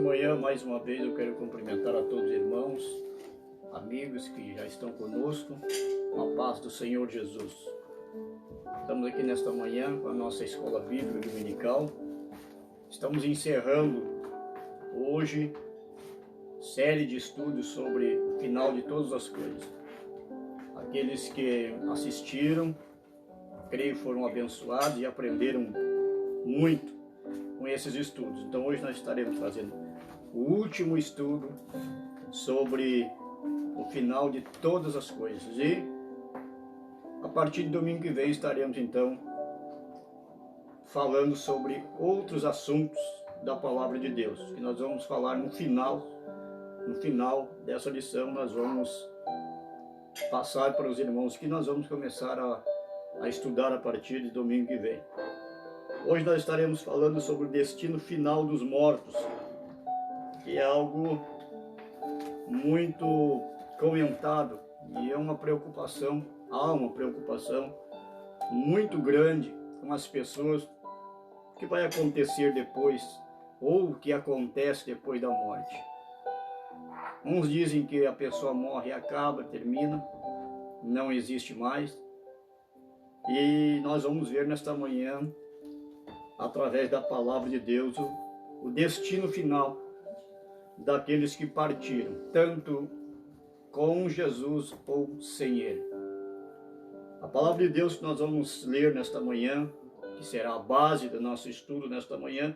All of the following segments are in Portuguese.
manhã, mais uma vez, eu quero cumprimentar a todos os irmãos, amigos que já estão conosco, com a paz do Senhor Jesus. Estamos aqui nesta manhã com a nossa escola bíblica dominical. Estamos encerrando hoje série de estudos sobre o final de todas as coisas. Aqueles que assistiram, creio, foram abençoados e aprenderam muito com esses estudos. Então hoje nós estaremos fazendo o último estudo sobre o final de todas as coisas. E a partir de domingo que vem estaremos então falando sobre outros assuntos da palavra de Deus. E nós vamos falar no final dessa lição. Nós vamos passar para os irmãos que nós vamos começar a estudar a partir de domingo que vem. Hoje nós estaremos falando sobre o destino final dos mortos, que é algo muito comentado e é uma preocupação, há uma preocupação muito grande com as pessoas, o que vai acontecer depois, ou o que acontece depois da morte. Uns dizem que a pessoa morre, acaba, termina, não existe mais. E nós vamos ver nesta manhã, através da palavra de Deus, o destino final daqueles que partiram, tanto com Jesus ou sem Ele. A palavra de Deus que nós vamos ler nesta manhã, que será a base do nosso estudo nesta manhã,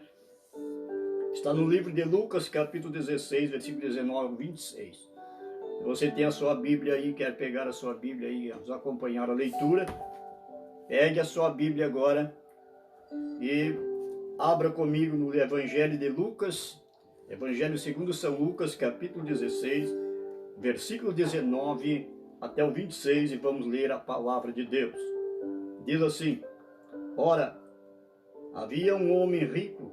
está no livro de Lucas, capítulo 16, versículo 19 ao 26. Se você tem a sua Bíblia aí, quer pegar a sua Bíblia aí, nos acompanhar a leitura, pegue a sua Bíblia agora e abra comigo no Evangelho de Lucas, Evangelho segundo São Lucas, capítulo 16, versículo 19 até o 26, e vamos ler a palavra de Deus. Diz assim: Ora, havia um homem rico,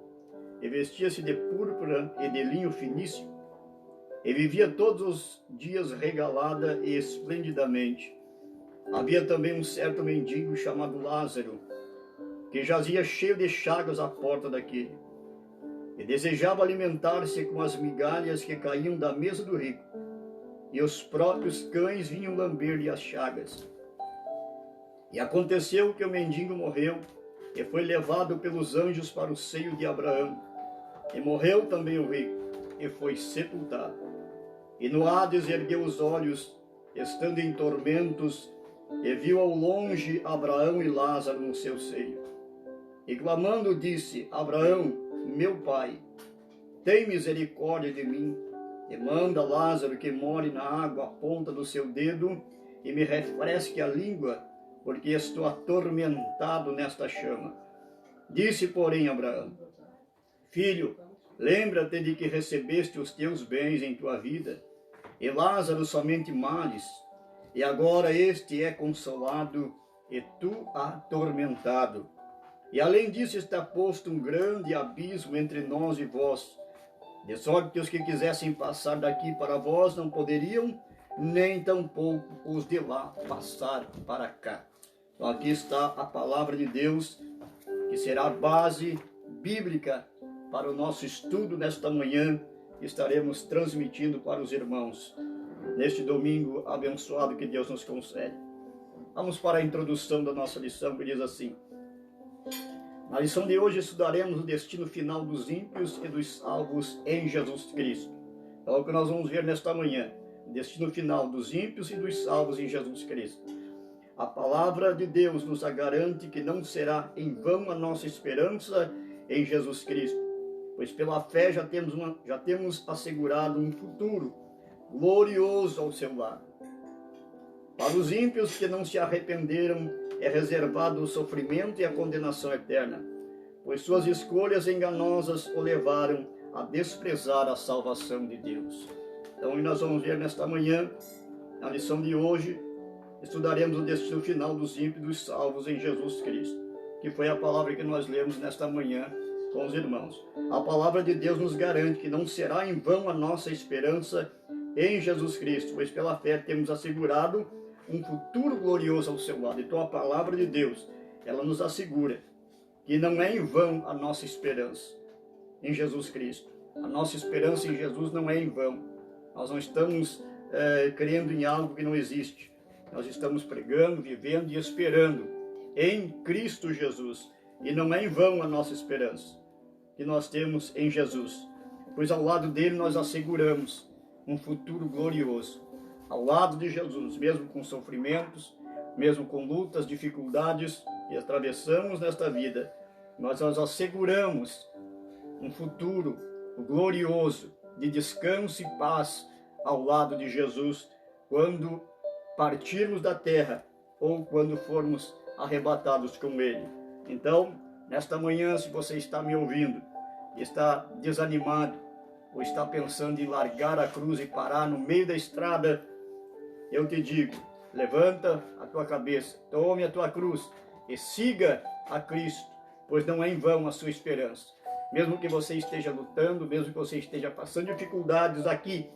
e vestia-se de púrpura e de linho finíssimo, e vivia todos os dias regalada e esplendidamente. Havia também um certo mendigo chamado Lázaro, que jazia cheio de chagas à porta daquele, e desejava alimentar-se com as migalhas que caíam da mesa do rico, e os próprios cães vinham lamber-lhe as chagas. E aconteceu que o mendigo morreu, e foi levado pelos anjos para o seio de Abraão. E morreu também o rico, e foi sepultado. E no Hades ergueu os olhos, estando em tormentos, e viu ao longe Abraão e Lázaro no seu seio. E clamando disse: Abraão, meu pai, tem misericórdia de mim, e manda Lázaro que more na água a ponta do seu dedo, e me refresque a língua, porque estou atormentado nesta chama. Disse, porém, Abraão: Filho, lembra-te de que recebeste os teus bens em tua vida, e Lázaro somente males, e agora este é consolado, e tu atormentado. E além disso está posto um grande abismo entre nós e vós, de sorte que os que quisessem passar daqui para vós não poderiam, nem tampouco os de lá passar para cá. Então aqui está a palavra de Deus, que será a base bíblica para o nosso estudo nesta manhã, que estaremos transmitindo para os irmãos, neste domingo abençoado que Deus nos concede. Vamos para a introdução da nossa lição, que diz assim: Na lição de hoje estudaremos o destino final dos ímpios e dos salvos em Jesus Cristo. É o que nós vamos ver nesta manhã, o destino final dos ímpios e dos salvos em Jesus Cristo. A palavra de Deus nos garante que não será em vão a nossa esperança em Jesus Cristo, pois pela fé já temos assegurado um futuro glorioso ao seu lado. Para os ímpios que não se arrependeram, é reservado o sofrimento e a condenação eterna, pois suas escolhas enganosas o levaram a desprezar a salvação de Deus. Então nós vamos ver nesta manhã, na lição de hoje, estudaremos o destino final dos ímpios e dos salvos em Jesus Cristo, que foi a palavra que nós lemos nesta manhã com os irmãos. A palavra de Deus nos garante que não será em vão a nossa esperança em Jesus Cristo, pois pela fé temos assegurado um futuro glorioso ao seu lado. Então a palavra de Deus, ela nos assegura que não é em vão a nossa esperança em Jesus Cristo. A nossa esperança em Jesus não é em vão. Nós não estamos crendo em algo que não existe. Nós estamos pregando, vivendo e esperando em Cristo Jesus. E não é em vão a nossa esperança que nós temos em Jesus, pois ao lado dele nós asseguramos um futuro glorioso. Ao lado de Jesus, mesmo com sofrimentos, mesmo com lutas, dificuldades que atravessamos nesta vida, nós asseguramos um futuro glorioso de descanso e paz ao lado de Jesus, quando partirmos da terra ou quando formos arrebatados com ele. Então, nesta manhã, se você está me ouvindo, está desanimado, ou está pensando em largar a cruz e parar no meio da estrada, eu te digo, levanta a tua cabeça, tome a tua cruz e siga a Cristo, pois não é em vão a sua esperança. Mesmo que você esteja lutando, mesmo que você esteja passando dificuldades aqui,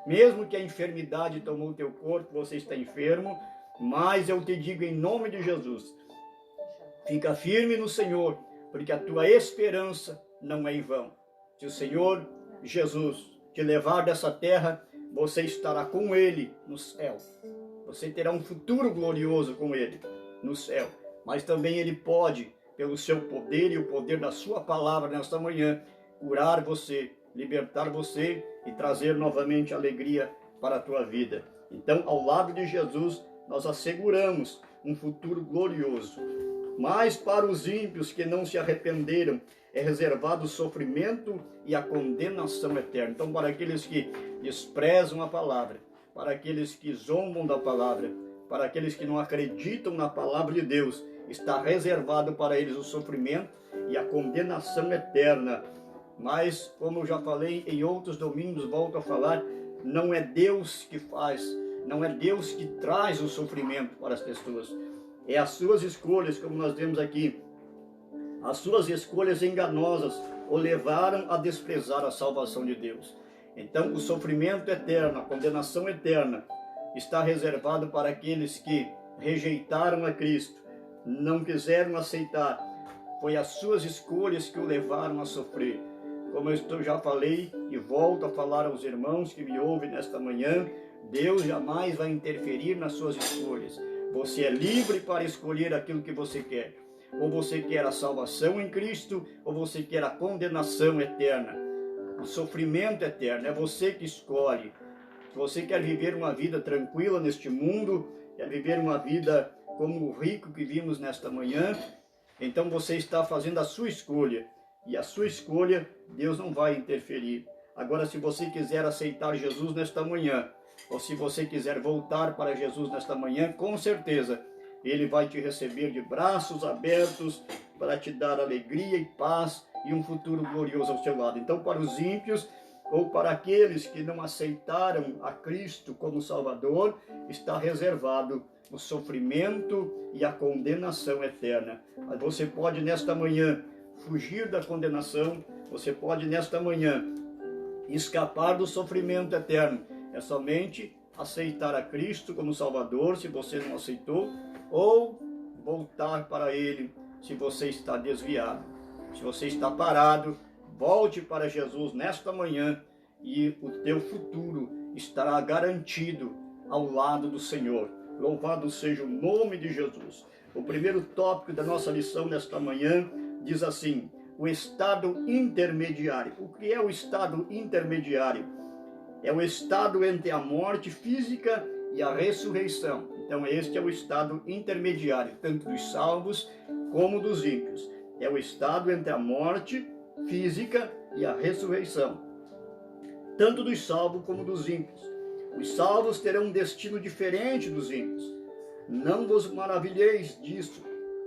mesmo que a enfermidade tomou o teu corpo, você está enfermo, mas eu te digo em nome de Jesus, fica firme no Senhor, porque a tua esperança não é em vão. Se o Senhor Jesus te levar dessa terra, você estará com Ele no céu. Você terá um futuro glorioso com Ele no céu. Mas também Ele pode, pelo seu poder e o poder da sua palavra nesta manhã, curar você, libertar você e trazer novamente alegria para a tua vida. Então, ao lado de Jesus, nós asseguramos um futuro glorioso. Mas para os ímpios que não se arrependeram, é reservado o sofrimento e a condenação eterna. Então, para aqueles que desprezam a palavra, para aqueles que zombam da palavra, para aqueles que não acreditam na palavra de Deus, está reservado para eles o sofrimento e a condenação eterna. Mas, como eu já falei em outros domingos, volto a falar, não é Deus que faz, não é Deus que traz o sofrimento para as pessoas. É as suas escolhas, como nós vemos aqui. As suas escolhas enganosas o levaram a desprezar a salvação de Deus. Então, o sofrimento eterno, a condenação eterna, está reservado para aqueles que rejeitaram a Cristo, não quiseram aceitar. Foi as suas escolhas que o levaram a sofrer. Como eu já falei e volto a falar aos irmãos que me ouvem nesta manhã, Deus jamais vai interferir nas suas escolhas. Você é livre para escolher aquilo que você quer. Ou você quer a salvação em Cristo, ou você quer a condenação eterna, o sofrimento eterno. É você que escolhe. Se você quer viver uma vida tranquila neste mundo, quer viver uma vida como o rico que vimos nesta manhã, então você está fazendo a sua escolha. E a sua escolha, Deus não vai interferir. Agora, se você quiser aceitar Jesus nesta manhã, ou se você quiser voltar para Jesus nesta manhã, com certeza, Ele vai te receber de braços abertos para te dar alegria e paz e um futuro glorioso ao seu lado. Então, para os ímpios ou para aqueles que não aceitaram a Cristo como Salvador, está reservado o sofrimento e a condenação eterna. Mas você pode nesta manhã fugir da condenação, você pode nesta manhã escapar do sofrimento eterno. É somente aceitar a Cristo como Salvador, se você não aceitou, ou voltar para Ele, se você está desviado. Se você está parado, volte para Jesus nesta manhã e o teu futuro estará garantido ao lado do Senhor. Louvado seja o nome de Jesus. O primeiro tópico da nossa lição nesta manhã diz assim: o estado intermediário. O que é o estado intermediário? É o estado entre a morte física e a ressurreição. Então este é o estado intermediário, tanto dos salvos como dos ímpios. É o estado entre a morte física e a ressurreição, tanto dos salvos como dos ímpios. Os salvos terão um destino diferente dos ímpios. Não vos maravilheis disso,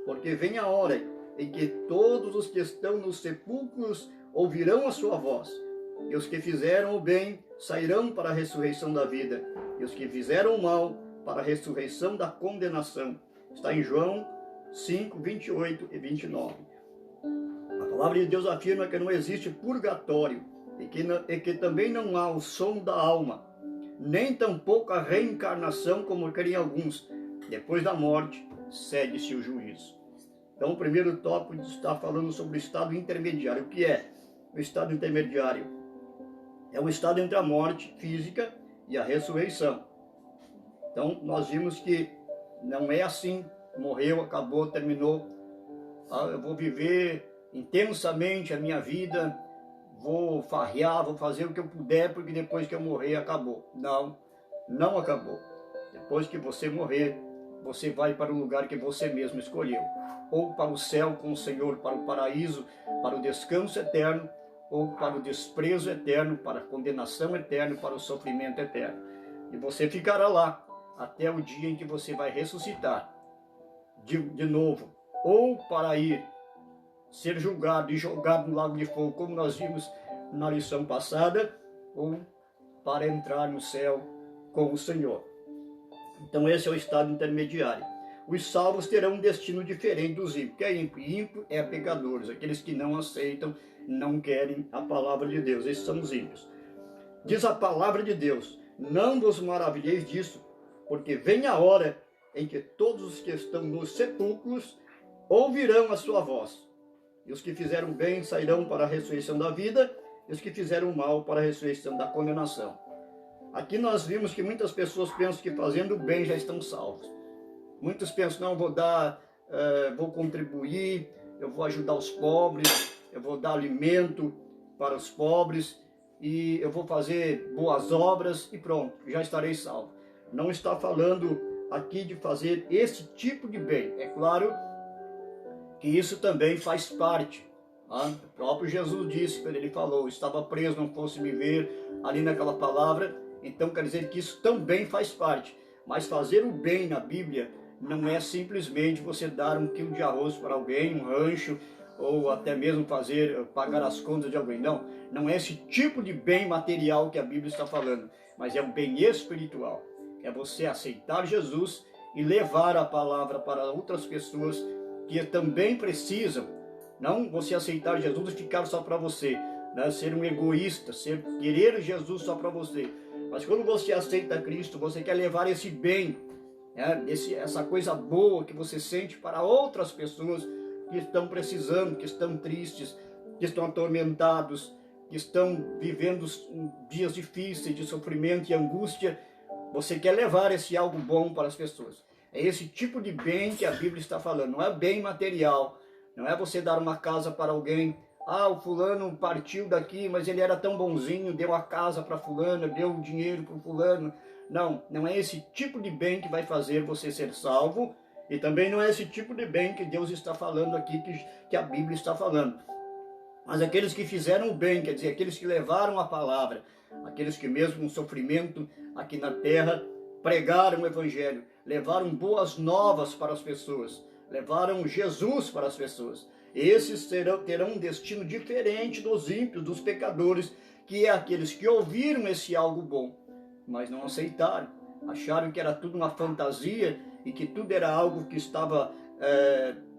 porque vem a hora em que todos os que estão nos sepulcros ouvirão a sua voz, e os que fizeram o bem sairão para a ressurreição da vida, e os que fizeram o mal para a ressurreição da condenação. Está em João 5, 28 e 29. A palavra de Deus afirma que não existe purgatório, e que também não há o sono da alma, nem tampouco a reencarnação, como querem alguns. Depois da morte, segue-se o juízo. Então, o primeiro tópico está falando sobre o estado intermediário. O que é o estado intermediário? É o estado entre a morte física e a ressurreição. Então, nós vimos que não é assim, morreu, acabou, terminou. Eu vou viver intensamente a minha vida, vou farrear, vou fazer o que eu puder, porque depois que eu morrer, acabou. Não, não acabou. Depois que você morrer, você vai para o lugar que você mesmo escolheu. Ou para o céu com o Senhor, para o paraíso, para o descanso eterno, ou para o desprezo eterno, para a condenação eterna, para o sofrimento eterno. E você ficará lá até o dia em que você vai ressuscitar de novo, ou para ir ser julgado e jogado no lago de fogo, como nós vimos na lição passada, ou para entrar no céu com o Senhor. Então esse é o estado intermediário. Os salvos terão um destino diferente dos ímpios. Que é ímpio? Ímpio é pecadores, aqueles que não aceitam, não querem a palavra de Deus. Esses são os ímpios. Diz a palavra de Deus: não vos maravilheis disso, porque vem a hora em que todos os que estão nos sepulcros ouvirão a sua voz. E os que fizeram bem sairão para a ressurreição da vida, e os que fizeram mal para a ressurreição da condenação. Aqui nós vimos que muitas pessoas pensam que fazendo bem já estão salvos. Muitos pensam, não, vou contribuir, eu vou ajudar os pobres, eu vou dar alimento para os pobres, e eu vou fazer boas obras e pronto, já estarei salvo. Não está falando aqui de fazer esse tipo de bem. É claro que isso também faz parte. O próprio Jesus disse, quando ele falou, estava preso, não fosse me ver, ali naquela palavra. Então quer dizer que isso também faz parte. Mas fazer o bem na Bíblia não é simplesmente você dar 1 quilo de arroz para alguém, um rancho, ou até mesmo pagar as contas de alguém. Não, não é esse tipo de bem material que a Bíblia está falando, mas é um bem espiritual. É você aceitar Jesus e levar a palavra para outras pessoas que também precisam. Não você aceitar Jesus e ficar só para você, né? Ser um egoísta, querer Jesus só para você. Mas quando você aceita Cristo, você quer levar esse bem, né? Essa coisa boa que você sente para outras pessoas que estão precisando, que estão tristes, que estão atormentados, que estão vivendo dias difíceis de sofrimento e angústia. Você quer levar esse algo bom para as pessoas. É esse tipo de bem que a Bíblia está falando. Não é bem material. Não é você dar uma casa para alguém. O fulano partiu daqui, mas ele era tão bonzinho, deu a casa para fulano, deu o dinheiro para o fulano. Não, não é esse tipo de bem que vai fazer você ser salvo. E também não é esse tipo de bem que Deus está falando aqui, que a Bíblia está falando. Mas aqueles que fizeram o bem, quer dizer, aqueles que levaram a palavra, aqueles que mesmo com sofrimento aqui na terra, pregaram o Evangelho, levaram boas novas para as pessoas, levaram Jesus para as pessoas. Esses terão um destino diferente dos ímpios, dos pecadores, que é aqueles que ouviram esse algo bom, mas não aceitaram, acharam que era tudo uma fantasia e que tudo era algo que estava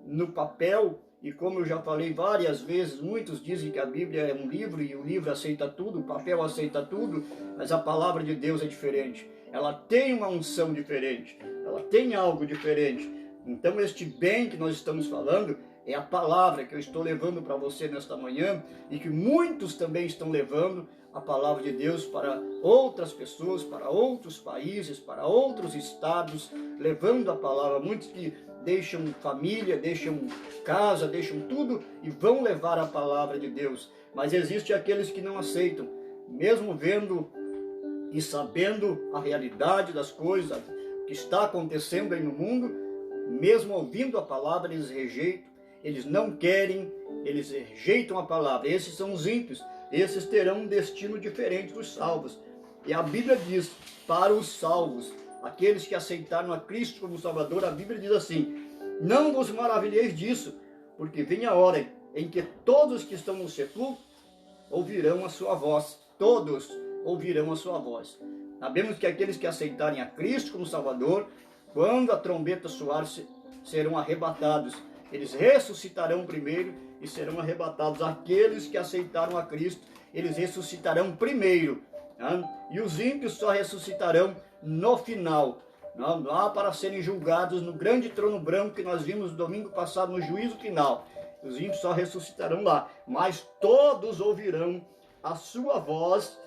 no papel. E como eu já falei várias vezes, muitos dizem que a Bíblia é um livro e o livro aceita tudo, o papel aceita tudo, mas a palavra de Deus é diferente. Ela tem uma unção diferente, ela tem algo diferente. Então este bem que nós estamos falando é a palavra que eu estou levando para você nesta manhã e que muitos também estão levando a palavra de Deus para outras pessoas, para outros países, para outros estados, levando a palavra. Muitos que deixam família, deixam casa, deixam tudo e vão levar a palavra de Deus. Mas existem aqueles que não aceitam, mesmo vendo e sabendo a realidade das coisas, o que está acontecendo aí no mundo, mesmo ouvindo a palavra, eles rejeitam, eles não querem, eles rejeitam a palavra. Esses são os ímpios, esses terão um destino diferente dos salvos. E a Bíblia diz, para os salvos, aqueles que aceitaram a Cristo como Salvador, a Bíblia diz assim: não vos maravilheis disso, porque vem a hora em que todos que estão no sepulcro ouvirão a sua voz. Todos ouvirão a sua voz. Sabemos que aqueles que aceitarem a Cristo como Salvador, quando a trombeta soar, serão arrebatados. Eles ressuscitarão primeiro e serão arrebatados. Aqueles que aceitaram a Cristo, eles ressuscitarão primeiro. E os ímpios só ressuscitarão no final, lá para serem julgados no grande trono branco que nós vimos no domingo passado, no juízo final. Os ímpios só ressuscitarão lá, mas todos ouvirão a sua voz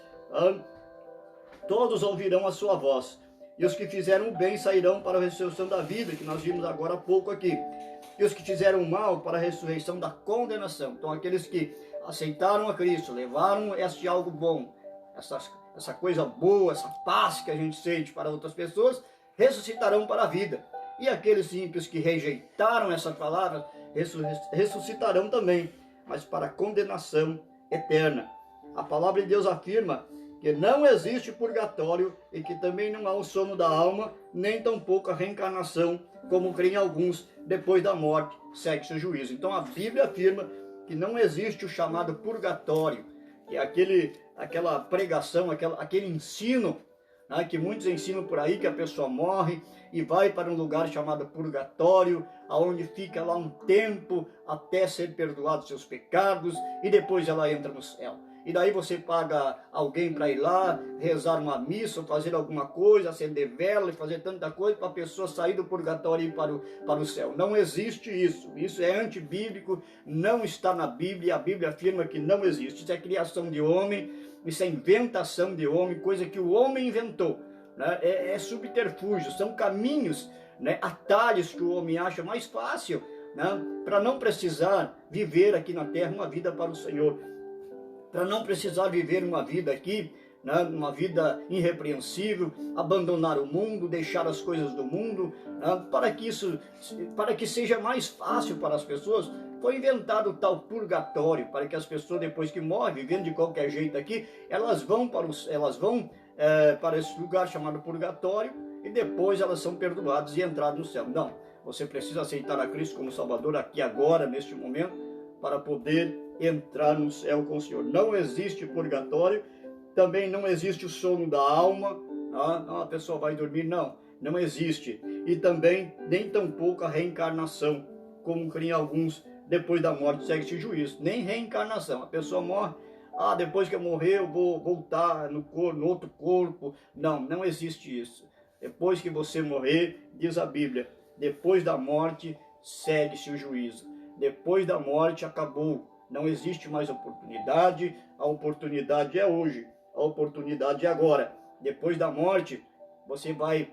todos ouvirão a sua voz. E os que fizeram o bem sairão para a ressurreição da vida, que nós vimos agora há pouco aqui. E os que fizeram o mal para a ressurreição da condenação. Então aqueles que aceitaram a Cristo, levaram este algo bom, essa coisa boa, essa paz que a gente sente para outras pessoas, ressuscitarão para a vida. E aqueles ímpios que rejeitaram essa palavra, ressuscitarão também, mas para a condenação eterna. A palavra de Deus afirma que não existe purgatório e que também não há o sono da alma, nem tampouco a reencarnação, como creem alguns, depois da morte segue-se o juízo. Então a Bíblia afirma que não existe o chamado purgatório, que é aquela pregação, aquele ensino, né, que muitos ensinam por aí, que a pessoa morre e vai para um lugar chamado purgatório, aonde fica lá um tempo até ser perdoado seus pecados e depois ela entra no céu. E daí você paga alguém para ir lá, rezar uma missa, ou fazer alguma coisa, acender vela e fazer tanta coisa para a pessoa sair do purgatório e ir para o céu. Não existe isso. Isso é antibíblico, não está na Bíblia. A Bíblia afirma que não existe. Isso é criação de homem, isso é inventação de homem, coisa que o homem inventou. Né? É subterfúgio, são caminhos, né? Atalhos que o homem acha mais fácil, né? Para não precisar viver aqui na terra uma vida para o Senhor. Para não precisar viver uma vida aqui, né, uma vida irrepreensível, abandonar o mundo, deixar as coisas do mundo, né, para que seja mais fácil para as pessoas, foi inventado o tal purgatório, para que as pessoas, depois que morrem, vivendo de qualquer jeito aqui, elas vão para esse lugar chamado purgatório e depois elas são perdoadas e entradas no céu. Não, você precisa aceitar a Cristo como Salvador aqui agora, neste momento, para poder entrar no céu com o Senhor. Não existe purgatório, também não existe o sono da alma, a pessoa vai dormir, não existe. E também nem tampouco a reencarnação, como creem alguns, depois da morte segue-se juízo. Nem reencarnação, a pessoa morre, depois que eu morrer eu vou voltar no outro corpo. Não existe isso. Depois que você morrer, diz a Bíblia, depois da morte segue-se o juízo. Depois da morte acabou. Não existe mais oportunidade, a oportunidade é hoje, a oportunidade é agora. Depois da morte, você vai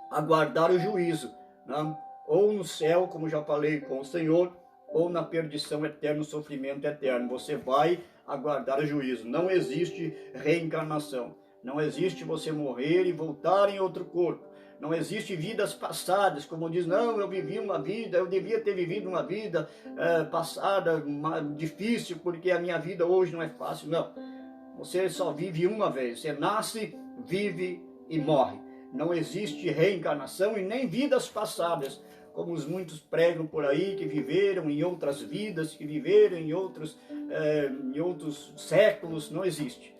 aguardar o juízo, né? Ou no céu, como já falei com o Senhor, ou na perdição eterna, no sofrimento eterno. Você vai aguardar o juízo. Não existe reencarnação. Não existe você morrer e voltar em outro corpo. Não existe vidas passadas, como diz, não, eu vivi uma vida, eu devia ter vivido uma vida passada, difícil, porque a minha vida hoje não é fácil. Não, você só vive uma vez, você nasce, vive e morre. Não existe reencarnação e nem vidas passadas, como os muitos pregam por aí, que viveram em outras vidas, que viveram em outros séculos. Não existe.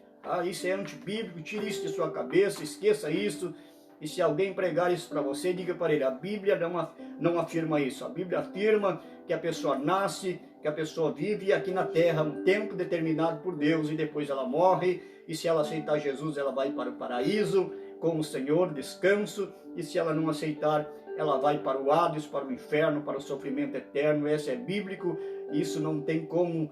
Isso é antibíblico, tire isso de sua cabeça, esqueça isso. E se alguém pregar isso para você, diga para ele, a Bíblia não afirma isso. A Bíblia afirma que a pessoa nasce, que a pessoa vive aqui na terra um tempo determinado por Deus e depois ela morre. E se ela aceitar Jesus, ela vai para o paraíso com o Senhor, descanso. E se ela não aceitar, ela vai para o Hades, para o inferno, para o sofrimento eterno. Esse é bíblico, isso não tem como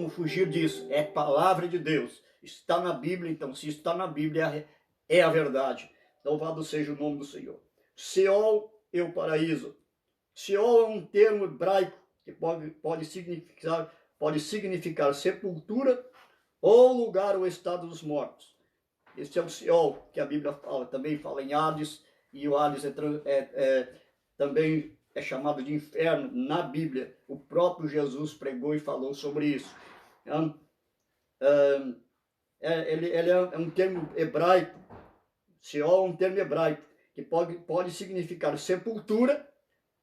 fugir disso. É palavra de Deus, está na Bíblia. Então, se está na Bíblia, é a verdade. Louvado seja o nome do Senhor. Seol e o paraíso. Seol é um termo hebraico que pode significar sepultura ou lugar ou estado dos mortos. Esse é o Seol que a Bíblia fala. Também fala em Hades, e o Hades também é chamado de inferno na Bíblia. O próprio Jesus pregou e falou sobre isso. Ele é um termo hebraico. Seol é um termo hebraico que pode significar sepultura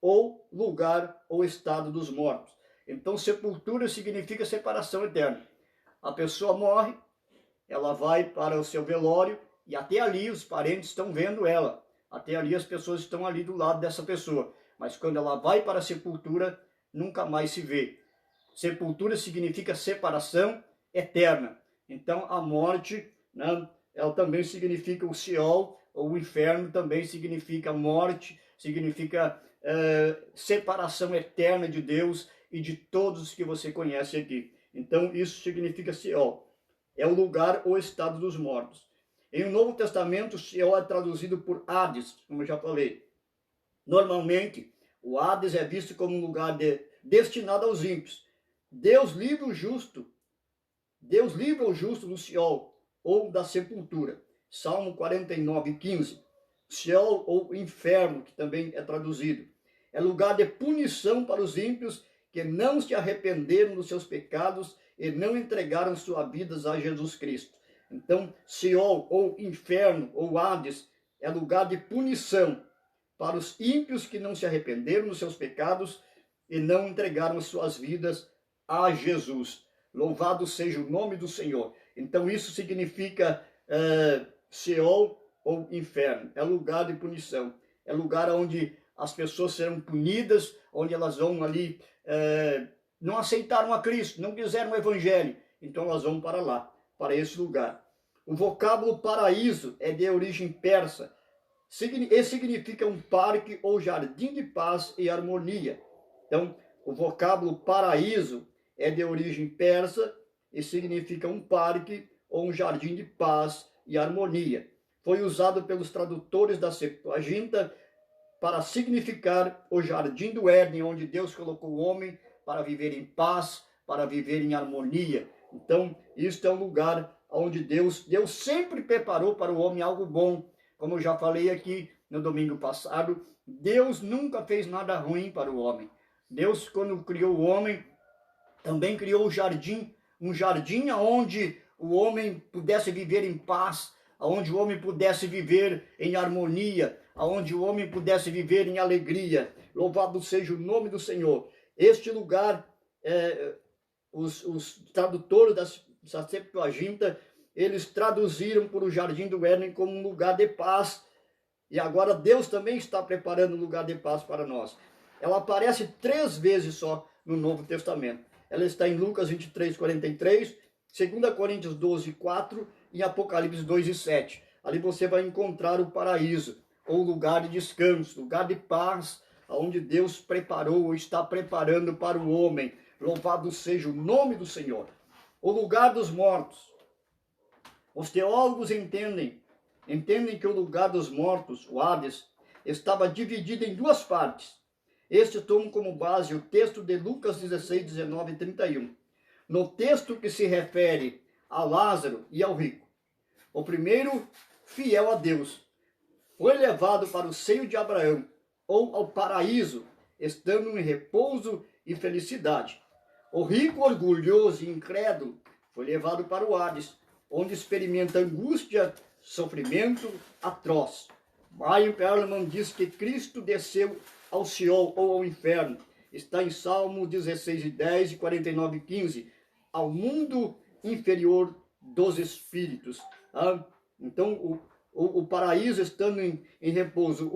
ou lugar ou estado dos mortos. Então, sepultura significa separação eterna. A pessoa morre, ela vai para o seu velório e até ali os parentes estão vendo ela. Até ali as pessoas estão ali do lado dessa pessoa. Mas quando ela vai para a sepultura, nunca mais se vê. Sepultura significa separação eterna. Então, a morte, né, ela também significa o Seol, ou o inferno também significa morte, significa separação eterna de Deus e de todos os que você conhece aqui. Então, isso significa Seol. é o lugar ou estado dos mortos. Em o Novo Testamento, Sheol é traduzido por Hades, como eu já falei. Normalmente, o Hades é visto como um lugar destinado aos ímpios. Deus livra o justo do Sheol ou da sepultura. Salmo 49:15. Sheol ou inferno, que também é traduzido. É lugar de punição para os ímpios que não se arrependeram dos seus pecados e não entregaram suas vidas a Jesus Cristo. Então, Sheol ou inferno ou Hades é lugar de punição para os ímpios que não se arrependeram dos seus pecados e não entregaram suas vidas a Jesus. Louvado seja o nome do Senhor. Então isso significa Sheol ou inferno. É lugar de punição. É lugar onde as pessoas serão punidas, onde elas vão ali, não aceitaram a Cristo, não quiseram o Evangelho. Então elas vão para lá, para esse lugar. O vocábulo paraíso é de origem persa. E significa um parque ou jardim de paz e harmonia. Então, o vocábulo paraíso é de origem persa e significa um parque ou um jardim de paz e harmonia. Foi usado pelos tradutores da Septuaginta para significar o jardim do Éden, onde Deus colocou o homem para viver em paz, para viver em harmonia. Então, isto é um lugar onde Deus sempre preparou para o homem algo bom. Como eu já falei aqui no domingo passado, Deus nunca fez nada ruim para o homem. Deus, quando criou o homem, também criou o jardim, um jardim onde o homem pudesse viver em paz, onde o homem pudesse viver em harmonia, onde o homem pudesse viver em alegria. Louvado seja o nome do Senhor. Este lugar, os tradutores da Septuaginta, eles traduziram por o Jardim do Éden como um lugar de paz. E agora Deus também está preparando um lugar de paz para nós. Ela aparece 3 vezes só no Novo Testamento. Ela está em Lucas 23:43, 2 Coríntios 12:4 e Apocalipse 2:7. Ali você vai encontrar o paraíso, ou lugar de descanso, lugar de paz, onde Deus preparou ou está preparando para o homem. Louvado seja o nome do Senhor. O lugar dos mortos. Os teólogos entendem que o lugar dos mortos, o Hades, estava dividido em 2 partes. Este toma como base o texto de Lucas 16, 19 e 31. No texto que se refere a Lázaro e ao rico. O primeiro, fiel a Deus, foi levado para o seio de Abraão, ou ao paraíso, estando em repouso e felicidade. O rico, orgulhoso e incrédulo, foi levado para o Hades, onde experimenta angústia, sofrimento atroz. Brian Perlman diz que Cristo desceu ao Sheol ou ao inferno. Está em Salmo 16:10 e 49:15. Ao mundo inferior dos espíritos. Então, o paraíso estando em repouso.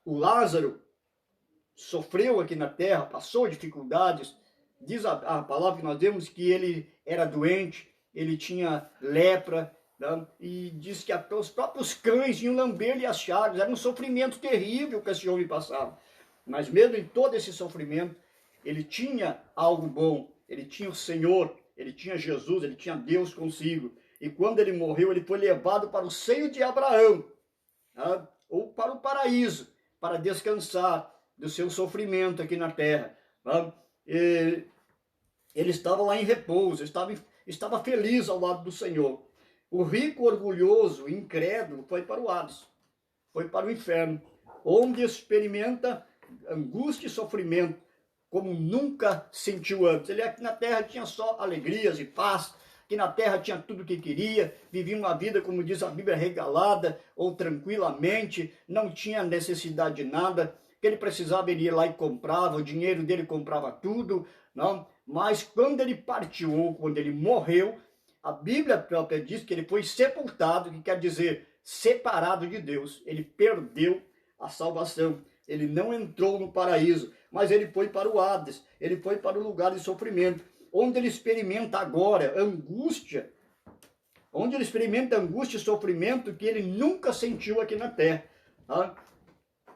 O Lázaro sofreu aqui na terra, passou dificuldades. Diz a palavra que nós vemos que ele era doente, ele tinha lepra, né? E diz que até os próprios cães iam lamber-lhe as chagas. Era um sofrimento terrível que esse homem passava. Mas mesmo em todo esse sofrimento, ele tinha algo bom. Ele tinha o Senhor, ele tinha Jesus, ele tinha Deus consigo. E quando ele morreu, ele foi levado para o seio de Abraão, né? Ou para o paraíso, para descansar do seu sofrimento aqui na terra. Né? Ele estava lá em repouso, estava feliz ao lado do Senhor. O rico, orgulhoso, incrédulo, foi para o Hades, foi para o inferno, onde experimenta angústia e sofrimento, como nunca sentiu antes. Ele aqui na terra tinha só alegrias e paz, aqui na terra tinha tudo o que queria, vivia uma vida, como diz a Bíblia, regalada ou tranquilamente, não tinha necessidade de nada, que ele precisava, ele ia lá e comprava, o dinheiro dele comprava tudo, não? Mas quando ele partiu, quando ele morreu, a Bíblia própria diz que ele foi sepultado, que quer dizer separado de Deus. Ele perdeu a salvação, ele não entrou no paraíso, mas ele foi para o Hades, ele foi para o lugar de sofrimento, onde ele experimenta agora angústia, e sofrimento que ele nunca sentiu aqui na terra. Tá?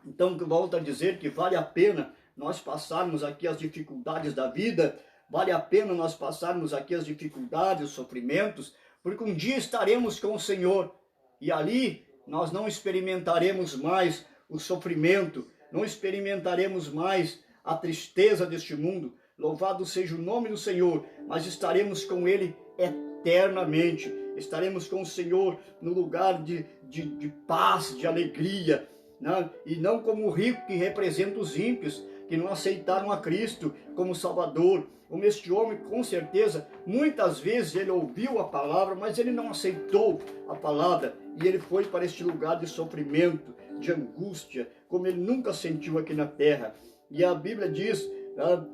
Então, volto a dizer que vale a pena nós passarmos aqui as dificuldades da vida, vale a pena nós passarmos aqui as dificuldades, os sofrimentos, porque um dia estaremos com o Senhor, e ali nós não experimentaremos mais o sofrimento, não experimentaremos mais a tristeza deste mundo. Louvado seja o nome do Senhor, mas estaremos com Ele eternamente. Estaremos com o Senhor no lugar de paz, de alegria, né? E não como o rico que representa os ímpios, que não aceitaram a Cristo como Salvador. Como este homem, com certeza, muitas vezes ele ouviu a palavra, mas ele não aceitou a palavra, e ele foi para este lugar de sofrimento, de angústia, como ele nunca sentiu aqui na terra. E a Bíblia diz,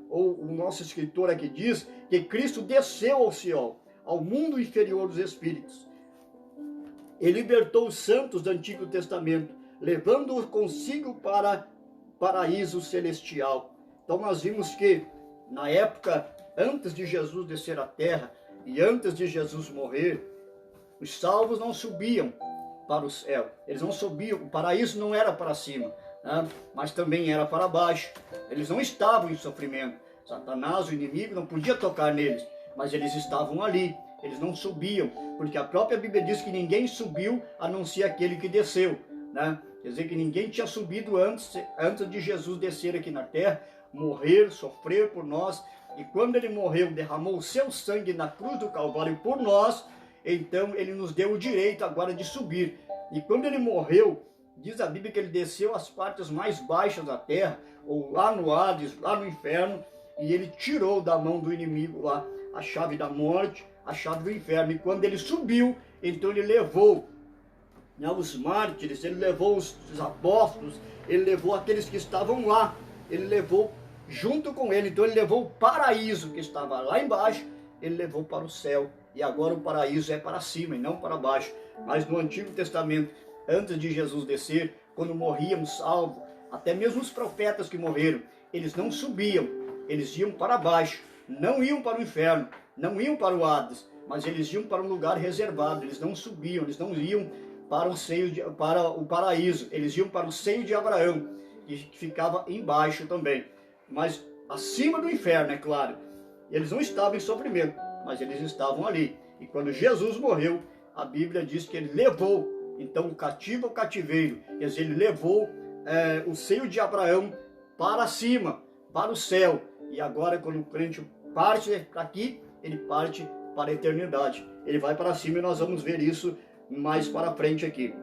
ou o nosso escritor aqui diz, que Cristo desceu ao céu, ao mundo inferior dos espíritos, e libertou os santos do Antigo Testamento, levando-os consigo para paraíso celestial. Então nós vimos que na época, antes de Jesus descer à terra e antes de Jesus morrer, os salvos não subiam para o céu, eles não subiam, o paraíso não era para cima, né? Mas também era para baixo. Eles não estavam em sofrimento. Satanás, o inimigo, não podia tocar neles, mas eles estavam ali, eles não subiam, porque a própria Bíblia diz que ninguém subiu a não ser aquele que desceu, né? Quer dizer que ninguém tinha subido antes de Jesus descer aqui na terra, morrer, sofrer por nós, e quando ele morreu, derramou o seu sangue na cruz do Calvário por nós, então ele nos deu o direito agora de subir. E quando ele morreu, diz a Bíblia que ele desceu às partes mais baixas da terra, ou lá no Hades, lá no inferno, e ele tirou da mão do inimigo lá a chave da morte, a chave do inferno. E quando ele subiu, então ele levou, né, os mártires, ele levou os apóstolos, ele levou aqueles que estavam lá, ele levou junto com ele. Então ele levou o paraíso que estava lá embaixo, ele levou para o céu, e agora o paraíso é para cima e não para baixo. Mas no Antigo Testamento, antes de Jesus descer, quando morríamos salvos, até mesmo os profetas que morreram, eles não subiam, eles iam para baixo, não iam para o inferno, não iam para o Hades, mas eles iam para um lugar reservado. Eles não subiam, eles não iam para o paraíso, eles iam para o seio de Abraão, que ficava embaixo também, mas acima do inferno, é claro. Eles não estavam em sofrimento, mas eles estavam ali. E quando Jesus morreu, a Bíblia diz que ele levou, então, o cativo ao cativeiro, quer dizer, ele levou o seio de Abraão para cima, para o céu. E agora, quando o crente parte para aqui, ele parte para a eternidade, ele vai para cima, e nós vamos ver isso mais para frente aqui.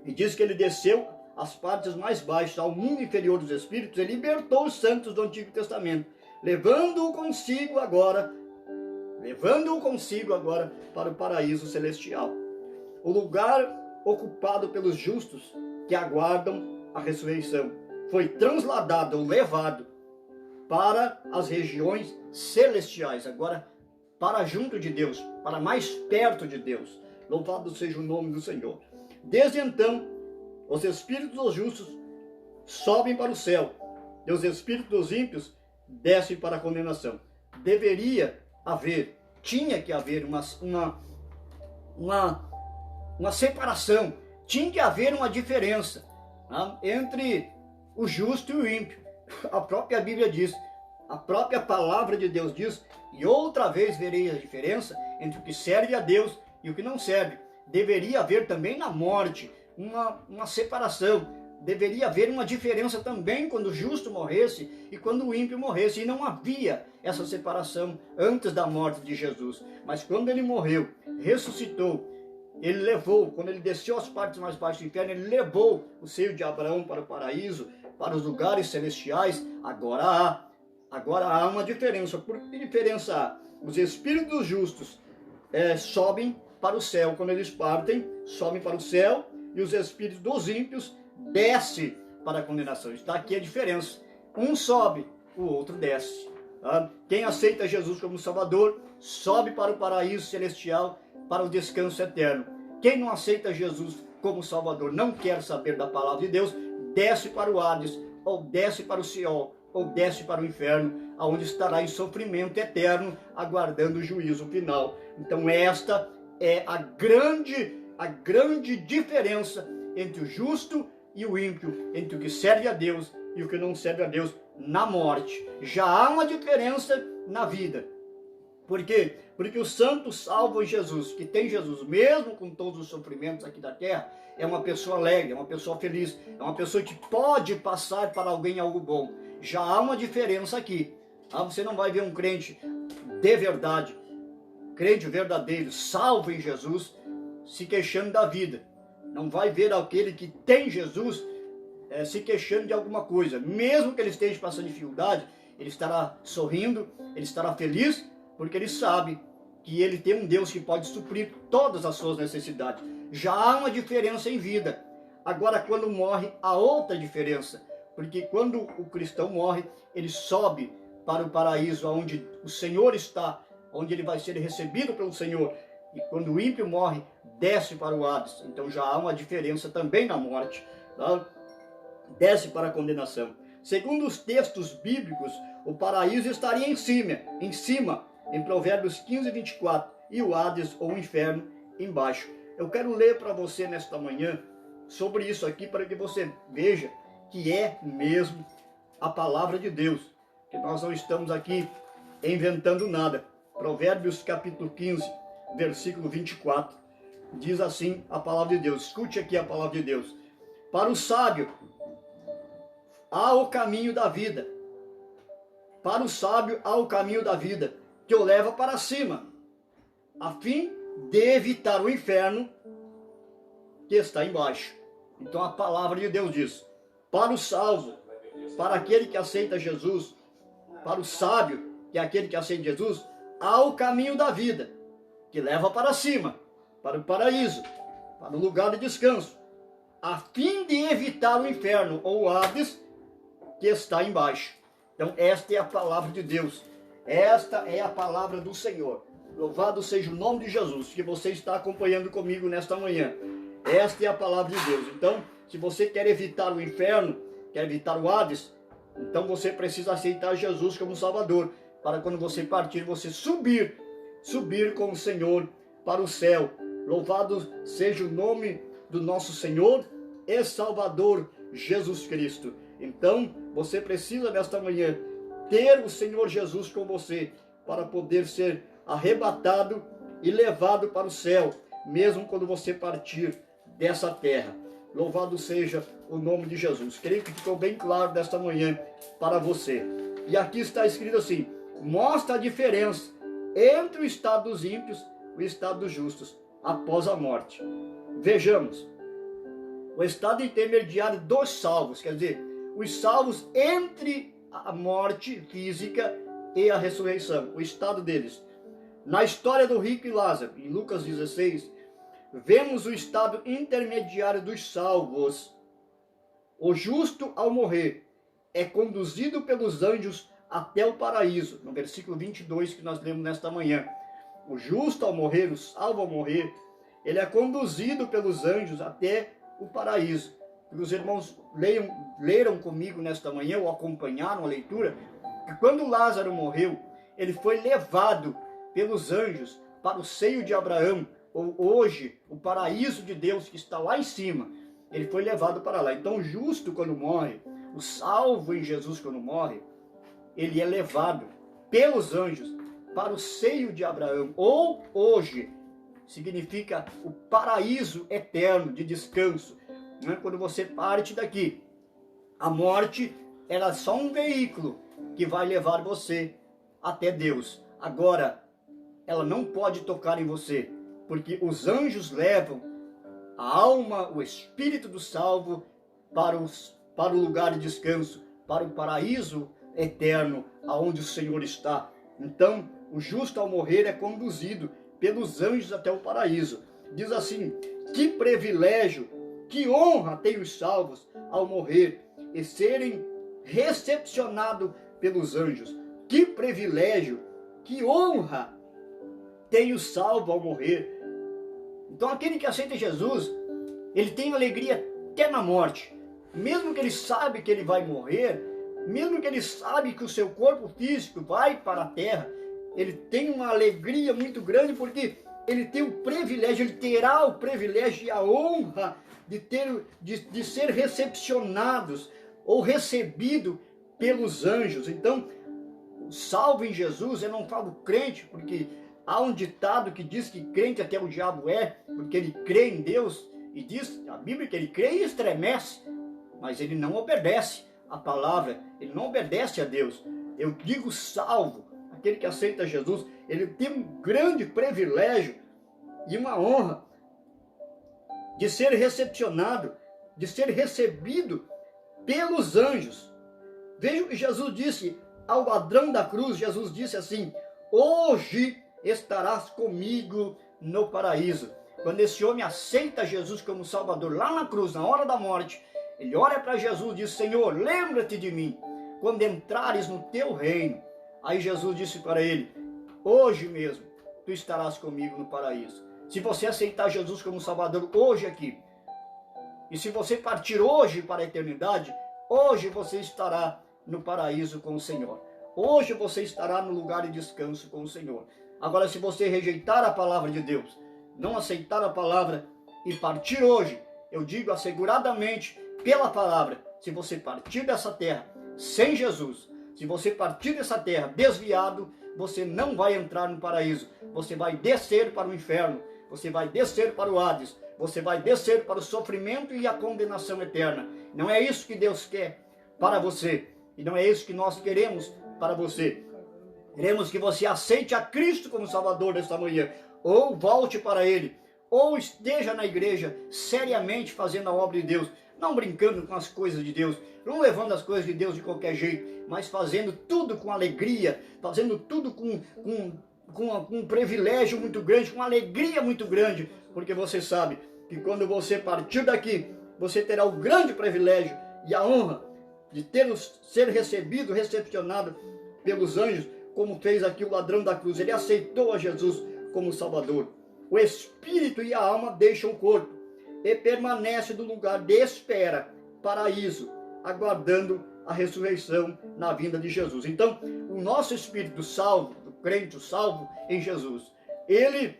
E diz que ele desceu às partes mais baixas, ao mundo inferior dos espíritos, e libertou os santos do Antigo Testamento, levando-o consigo agora para o paraíso celestial, o lugar ocupado pelos justos que aguardam a ressurreição. Foi transladado, levado para as regiões celestiais, agora para junto de Deus, para mais perto de Deus. Louvado seja o nome do Senhor. Desde então, os espíritos dos justos sobem para o céu, e os espíritos dos ímpios descem para a condenação. Tinha que haver uma separação, tinha que haver uma diferença, né, entre o justo e o ímpio. A própria Bíblia diz, a própria palavra de Deus diz, e outra vez verei a diferença entre o que serve a Deus e o que não serve. Deveria haver também na morte uma separação, deveria haver uma diferença também quando o justo morresse e quando o ímpio morresse, e não havia essa separação antes da morte de Jesus. Mas quando ele morreu, ressuscitou, ele levou, quando ele desceu às partes mais baixas do inferno, ele levou o seio de Abraão para o paraíso, para os lugares celestiais. Agora há uma diferença. Por que diferença há? Os espíritos justos sobem para o céu, quando eles partem, sobem para o céu, e os espíritos dos ímpios descem para a condenação. Está aqui a diferença. Um sobe, o outro desce. Tá? Quem aceita Jesus como Salvador, sobe para o paraíso celestial, para o descanso eterno. Quem não aceita Jesus como Salvador, não quer saber da palavra de Deus, desce para o Hades, ou desce para o Seol, ou desce para o inferno, aonde estará em sofrimento eterno, aguardando o juízo final. Então esta é a grande diferença entre o justo e o ímpio, entre o que serve a Deus e o que não serve a Deus na morte. Já há uma diferença na vida. Por quê? Porque os santos salvam Jesus, que tem Jesus, mesmo com todos os sofrimentos aqui da terra, é uma pessoa alegre, é uma pessoa feliz, é uma pessoa que pode passar para alguém algo bom. Já há uma diferença aqui. Você não vai ver um crente de verdade, crente verdadeiro, salvo em Jesus, se queixando da vida. Não vai ver aquele que tem Jesus se queixando de alguma coisa. Mesmo que ele esteja passando dificuldade, ele estará sorrindo, ele estará feliz, porque ele sabe que ele tem um Deus que pode suprir todas as suas necessidades. Já há uma diferença em vida. Agora, quando morre, há outra diferença. Porque quando o cristão morre, ele sobe para o paraíso, onde o Senhor está, onde ele vai ser recebido pelo Senhor. E quando o ímpio morre, desce para o Hades. Então já há uma diferença também na morte. Tá? Desce para a condenação. Segundo os textos bíblicos, o paraíso estaria em cima, em Provérbios 15, 24, e o Hades, ou o inferno, embaixo. Eu quero ler para você nesta manhã sobre isso aqui, para que você veja que é mesmo a palavra de Deus, que nós não estamos aqui inventando nada. Provérbios capítulo 15, versículo 24, diz assim a palavra de Deus. Escute aqui a palavra de Deus. Para o sábio há o caminho da vida. Para o sábio há o caminho da vida, que o leva para cima, a fim de evitar o inferno que está embaixo. Então a palavra de Deus diz: para o salvo, para aquele que aceita Jesus, para o sábio, que é aquele que aceita Jesus, há o caminho da vida, que leva para cima, para o paraíso, para o lugar de descanso, a fim de evitar o inferno, ou o Hades, que está embaixo. Então esta é a palavra de Deus, esta é a palavra do Senhor. Louvado seja o nome de Jesus, que você está acompanhando comigo nesta manhã. Esta é a palavra de Deus. Então, se você quer evitar o inferno, quer evitar o Hades, então você precisa aceitar Jesus como Salvador, para quando você partir, você subir com o Senhor para o céu. Louvado seja o nome do nosso Senhor e Salvador Jesus Cristo. Então, você precisa nesta manhã ter o Senhor Jesus com você, para poder ser arrebatado e levado para o céu, mesmo quando você partir dessa terra. Louvado seja o nome de Jesus. Creio que ficou bem claro desta manhã para você. E aqui está escrito assim: mostra a diferença entre o estado dos ímpios e o estado dos justos após a morte. Vejamos, o estado intermediário dos salvos, quer dizer, os salvos entre a morte física e a ressurreição, o estado deles. Na história do rico e Lázaro, em Lucas 16, vemos o estado intermediário dos salvos. O justo, ao morrer, é conduzido pelos anjos até o paraíso, no versículo 22 que nós lemos nesta manhã. O justo, ao morrer, o salvo ao morrer, ele é conduzido pelos anjos até o paraíso. E os irmãos leram comigo nesta manhã, ou acompanharam a leitura, que quando Lázaro morreu, ele foi levado pelos anjos para o seio de Abraão, ou hoje o paraíso de Deus que está lá em cima. Ele foi levado para lá. Então o justo, quando morre, o salvo em Jesus quando morre, ele é levado pelos anjos para o seio de Abraão, ou hoje significa o paraíso eterno de descanso. Quando você parte daqui, a morte era só um veículo que vai levar você até Deus. Agora, ela não pode tocar em você, porque os anjos levam a alma, o espírito do salvo para o lugar de descanso, para o paraíso eterno, aonde o Senhor está. Então, o justo ao morrer é conduzido pelos anjos até o paraíso. Diz assim: que privilégio, que honra tem os salvos ao morrer e serem recepcionados pelos anjos. Que privilégio, que honra tem o salvo ao morrer. Então aquele que aceita Jesus, ele tem alegria até na morte. Mesmo que ele sabe que ele vai morrer, mesmo que ele sabe que o seu corpo físico vai para a terra, ele tem uma alegria muito grande, porque ele tem o privilégio, ele terá o privilégio e a honra de ser recepcionados ou recebido pelos anjos. Então, salvo em Jesus, eu não falo crente, porque há um ditado que diz que crente até o diabo é, porque ele crê em Deus, e diz a Bíblia que ele crê e estremece, mas ele não obedece a palavra, ele não obedece a Deus. Eu digo salvo, aquele que aceita Jesus, ele tem um grande privilégio e uma honra de ser recepcionado, de ser recebido pelos anjos. Veja o que Jesus disse ao ladrão da cruz. Jesus disse assim: hoje estarás comigo no paraíso. Quando esse homem aceita Jesus como Salvador lá na cruz, na hora da morte, ele olha para Jesus e diz: Senhor, lembra-te de mim quando entrares no teu reino. Aí Jesus disse para ele: hoje mesmo tu estarás comigo no paraíso. Se você aceitar Jesus como Salvador hoje aqui, e se você partir hoje para a eternidade, hoje você estará no paraíso com o Senhor. Hoje você estará no lugar de descanso com o Senhor. Agora, se você rejeitar a palavra de Deus, não aceitar a palavra e partir hoje, eu digo asseguradamente pela palavra, se você partir dessa terra sem Jesus, se você partir dessa terra desviado, você não vai entrar no paraíso. Você vai descer para o inferno, você vai descer para o Hades, você vai descer para o sofrimento e a condenação eterna. Não é isso que Deus quer para você, e não é isso que nós queremos para você. Queremos que você aceite a Cristo como Salvador desta manhã, ou volte para Ele, ou esteja na igreja seriamente fazendo a obra de Deus, não brincando com as coisas de Deus, não levando as coisas de Deus de qualquer jeito, mas fazendo tudo com alegria, fazendo tudo com um privilégio muito grande, com uma alegria muito grande, porque você sabe que quando você partir daqui, você terá o grande privilégio e a honra de ser recebido, recepcionado pelos anjos, como fez aqui o ladrão da cruz. Ele aceitou a Jesus como Salvador. O espírito e a alma deixam o corpo e permanece no lugar de espera, paraíso, aguardando a ressurreição na vinda de Jesus. Então, o nosso espírito salvo, o crente salvo em Jesus, ele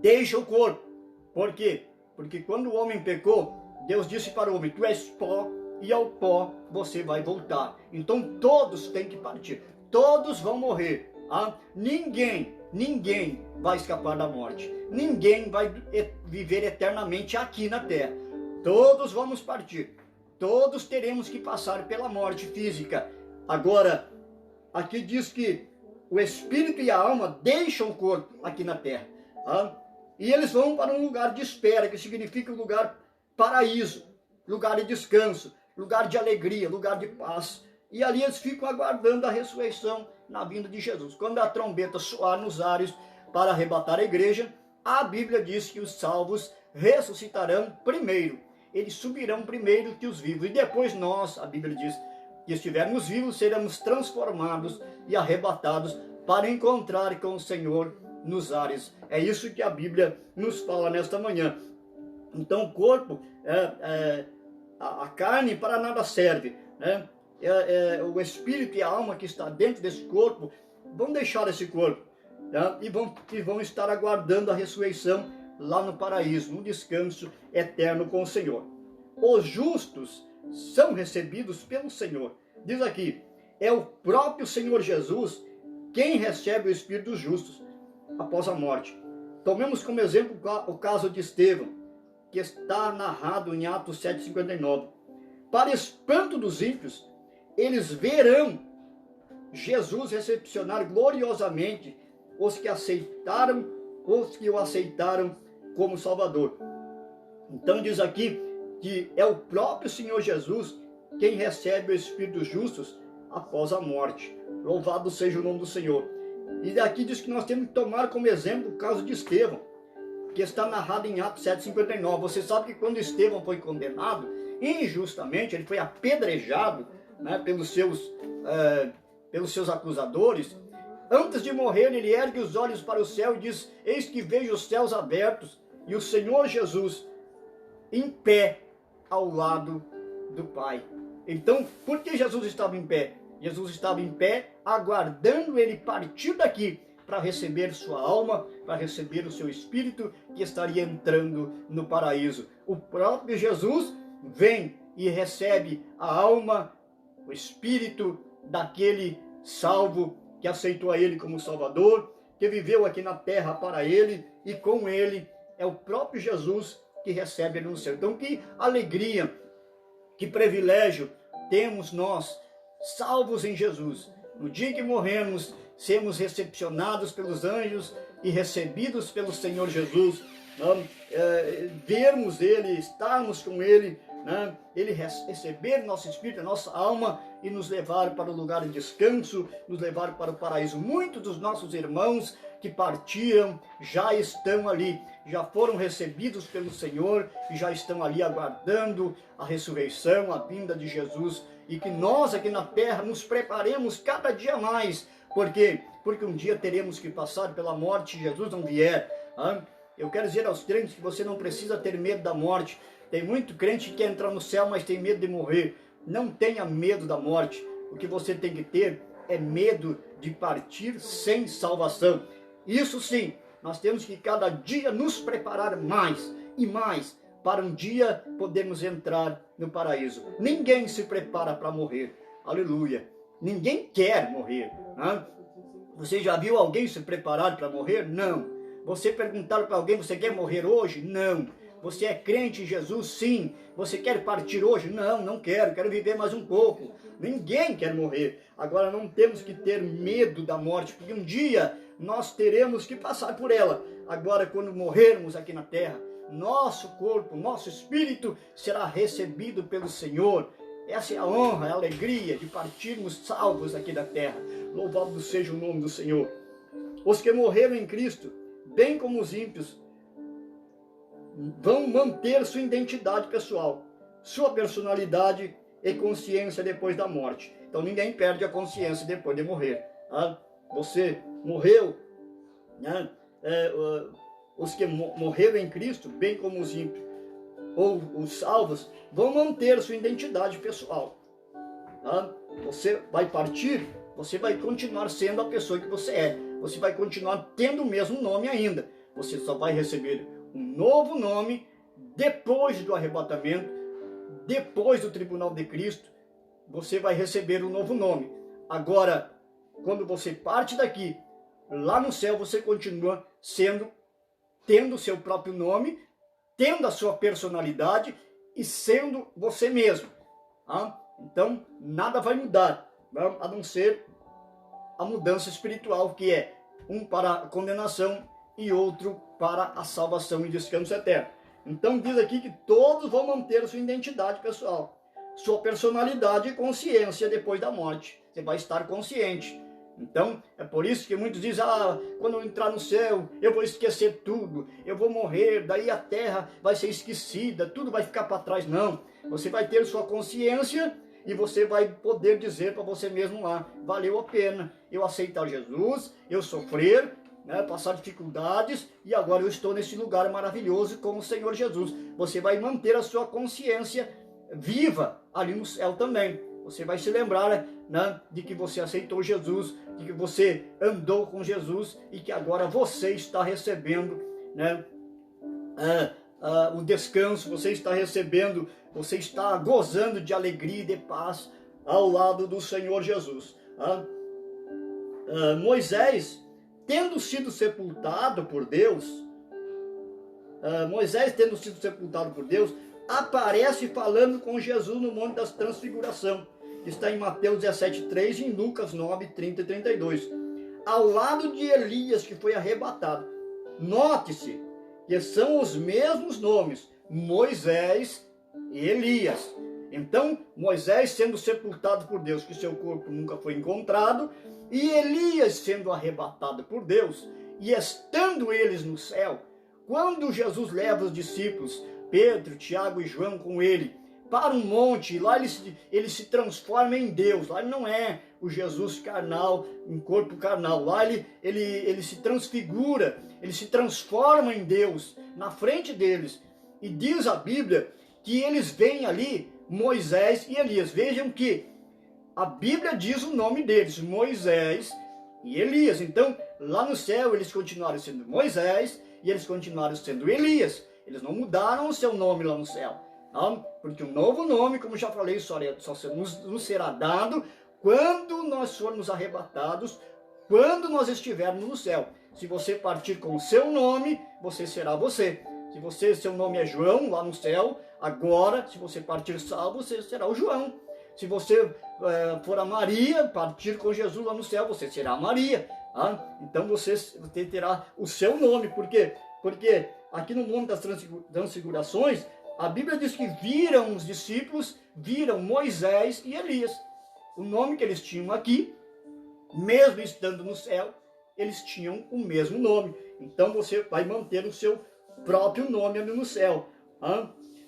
deixa o corpo. Por quê? Porque quando o homem pecou, Deus disse para o homem: tu és pó e ao pó você vai voltar. Então todos têm que partir, todos vão morrer. Ninguém vai escapar da morte, ninguém vai viver eternamente aqui na terra. Todos vamos partir, todos teremos que passar pela morte física. Agora, aqui diz que o espírito e a alma deixam o corpo aqui na terra, e eles vão para um lugar de espera, que significa um lugar paraíso, lugar de descanso, lugar de alegria, lugar de paz. E ali eles ficam aguardando a ressurreição na vinda de Jesus. Quando a trombeta soar nos ares para arrebatar a igreja, a Bíblia diz que os salvos ressuscitarão primeiro. Eles subirão primeiro que os vivos. E depois nós, a Bíblia diz, que estivermos vivos, seremos transformados e arrebatados para encontrar com o Senhor nos ares. É isso que a Bíblia nos fala nesta manhã. Então o corpo, a carne para nada serve, né? O espírito e a alma que está dentro desse corpo vão deixar esse corpo, né? e vão estar aguardando a ressurreição lá no paraíso, no descanso eterno com o Senhor. Os justos são recebidos pelo Senhor. Diz aqui, é o próprio Senhor Jesus quem recebe o espírito dos justos após a morte. Tomemos como exemplo o caso de Estevão, que está narrado em Atos 7,59. Para espanto dos ímpios, eles verão Jesus recepcionar gloriosamente os que o aceitaram como Salvador. Então diz aqui que é o próprio Senhor Jesus quem recebe o Espírito dos justos após a morte. Louvado seja o nome do Senhor. E daqui diz que nós temos que tomar como exemplo o caso de Estevão, que está narrado em Atos 7,59. Você sabe que quando Estevão foi condenado injustamente, ele foi apedrejado, né, pelos seus acusadores. Antes de morrer, ele ergue os olhos para o céu e diz: eis que vejo os céus abertos e o Senhor Jesus em pé ao lado do Pai. Então, por que Jesus estava em pé? Jesus estava em pé aguardando ele partir daqui para receber sua alma, para receber o seu espírito, que estaria entrando no paraíso. O próprio Jesus vem e recebe a alma, o espírito daquele salvo, que aceitou a Ele como Salvador, que viveu aqui na terra para Ele, e com Ele é o próprio Jesus que recebe Ele no céu. Então, que alegria, que privilégio temos nós, salvos em Jesus. No dia que morremos, sermos recepcionados pelos anjos e recebidos pelo Senhor Jesus, vermos Ele, estarmos com Ele, Ele receber nosso espírito, nossa alma e nos levar para o lugar de descanso, nos levar para o paraíso. Muitos dos nossos irmãos que partiram já estão ali, já foram recebidos pelo Senhor e já estão ali aguardando a ressurreição, a vinda de Jesus, e que nós aqui na terra nos preparemos cada dia mais. Por quê? Porque um dia teremos que passar pela morte, Jesus não vier. Eu quero dizer aos crentes que você não precisa ter medo da morte. Tem muito crente que quer entrar no céu, mas tem medo de morrer. Não tenha medo da morte. O que você tem que ter é medo de partir sem salvação. Isso sim, nós temos que cada dia nos preparar mais e mais para um dia podermos entrar no paraíso. Ninguém se prepara para morrer. Aleluia. Ninguém quer morrer. Você já viu alguém se preparar para morrer? Não. Você perguntar para alguém, você quer morrer hoje? Não. Você é crente em Jesus? Sim. Você quer partir hoje? Não, não quero. Quero viver mais um pouco. Ninguém quer morrer. Agora não temos que ter medo da morte, porque um dia nós teremos que passar por ela. Agora, quando morrermos aqui na terra, nosso corpo, nosso espírito será recebido pelo Senhor. Essa é a honra, a alegria de partirmos salvos aqui da terra. Louvado seja o nome do Senhor. Os que morreram em Cristo, bem como os ímpios, vão manter sua identidade pessoal, sua personalidade e consciência depois da morte. Então ninguém perde a consciência depois de morrer. Você morreu, os que morreram em Cristo, bem como os ímpios, ou os salvos, vão manter sua identidade pessoal. Você vai partir, você vai continuar sendo a pessoa que você é. Você vai continuar tendo o mesmo nome ainda. Você só vai receber um novo nome depois do arrebatamento, depois do tribunal de Cristo. Você vai receber um novo nome. Agora, quando você parte daqui, lá no céu você continua tendo o seu próprio nome, tendo a sua personalidade e sendo você mesmo. Então, nada vai mudar, a não ser a mudança espiritual, que é um para a condenação e outro para a salvação e descanso eterno. Então, diz aqui que todos vão manter a sua identidade pessoal, sua personalidade e consciência depois da morte. Você vai estar consciente. Então, é por isso que muitos dizem, quando eu entrar no céu, eu vou esquecer tudo, eu vou morrer, daí a terra vai ser esquecida, tudo vai ficar para trás. Não, você vai ter sua consciência e você vai poder dizer para você mesmo lá, valeu a pena eu aceitar Jesus, eu sofrer, passar dificuldades, e agora eu estou nesse lugar maravilhoso com o Senhor Jesus. Você vai manter a sua consciência viva ali no céu também. Você vai se lembrar de que você aceitou Jesus, de que você andou com Jesus e que agora você está recebendo o descanso, você está recebendo, você está gozando de alegria e de paz ao lado do Senhor Jesus. Moisés, tendo sido sepultado por Deus, aparece falando com Jesus no Monte das Transfiguração. Está em Mateus 17:3 e em Lucas 9:30 e 32. Ao lado de Elias, que foi arrebatado. Note-se que são os mesmos nomes, Moisés e Elias. Então, Moisés sendo sepultado por Deus, que seu corpo nunca foi encontrado, e Elias sendo arrebatado por Deus, e estando eles no céu, quando Jesus leva os discípulos, Pedro, Tiago e João com ele, para um monte, lá ele se transforma em Deus. Lá ele não é o Jesus carnal, em corpo carnal. Lá ele se transfigura, ele se transforma em Deus na frente deles. E diz a Bíblia que eles veem ali Moisés e Elias. Vejam que a Bíblia diz o nome deles, Moisés e Elias. Então, lá no céu eles continuaram sendo Moisés e eles continuaram sendo Elias. Eles não mudaram o seu nome lá no céu. Porque o novo nome, como já falei, só nos será dado quando nós formos arrebatados, quando nós estivermos no céu. Se você partir com o seu nome, você será você. Se seu nome é João, lá no céu, agora, se você partir salvo, você será o João. Se você for a Maria, partir com Jesus lá no céu, você será a Maria. Então você terá o seu nome. Por quê? Porque aqui no Monte das Transfigurações, a Bíblia diz que viram os discípulos, viram Moisés e Elias. O nome que eles tinham aqui, mesmo estando no céu, eles tinham o mesmo nome. Então você vai manter o seu próprio nome ali no céu.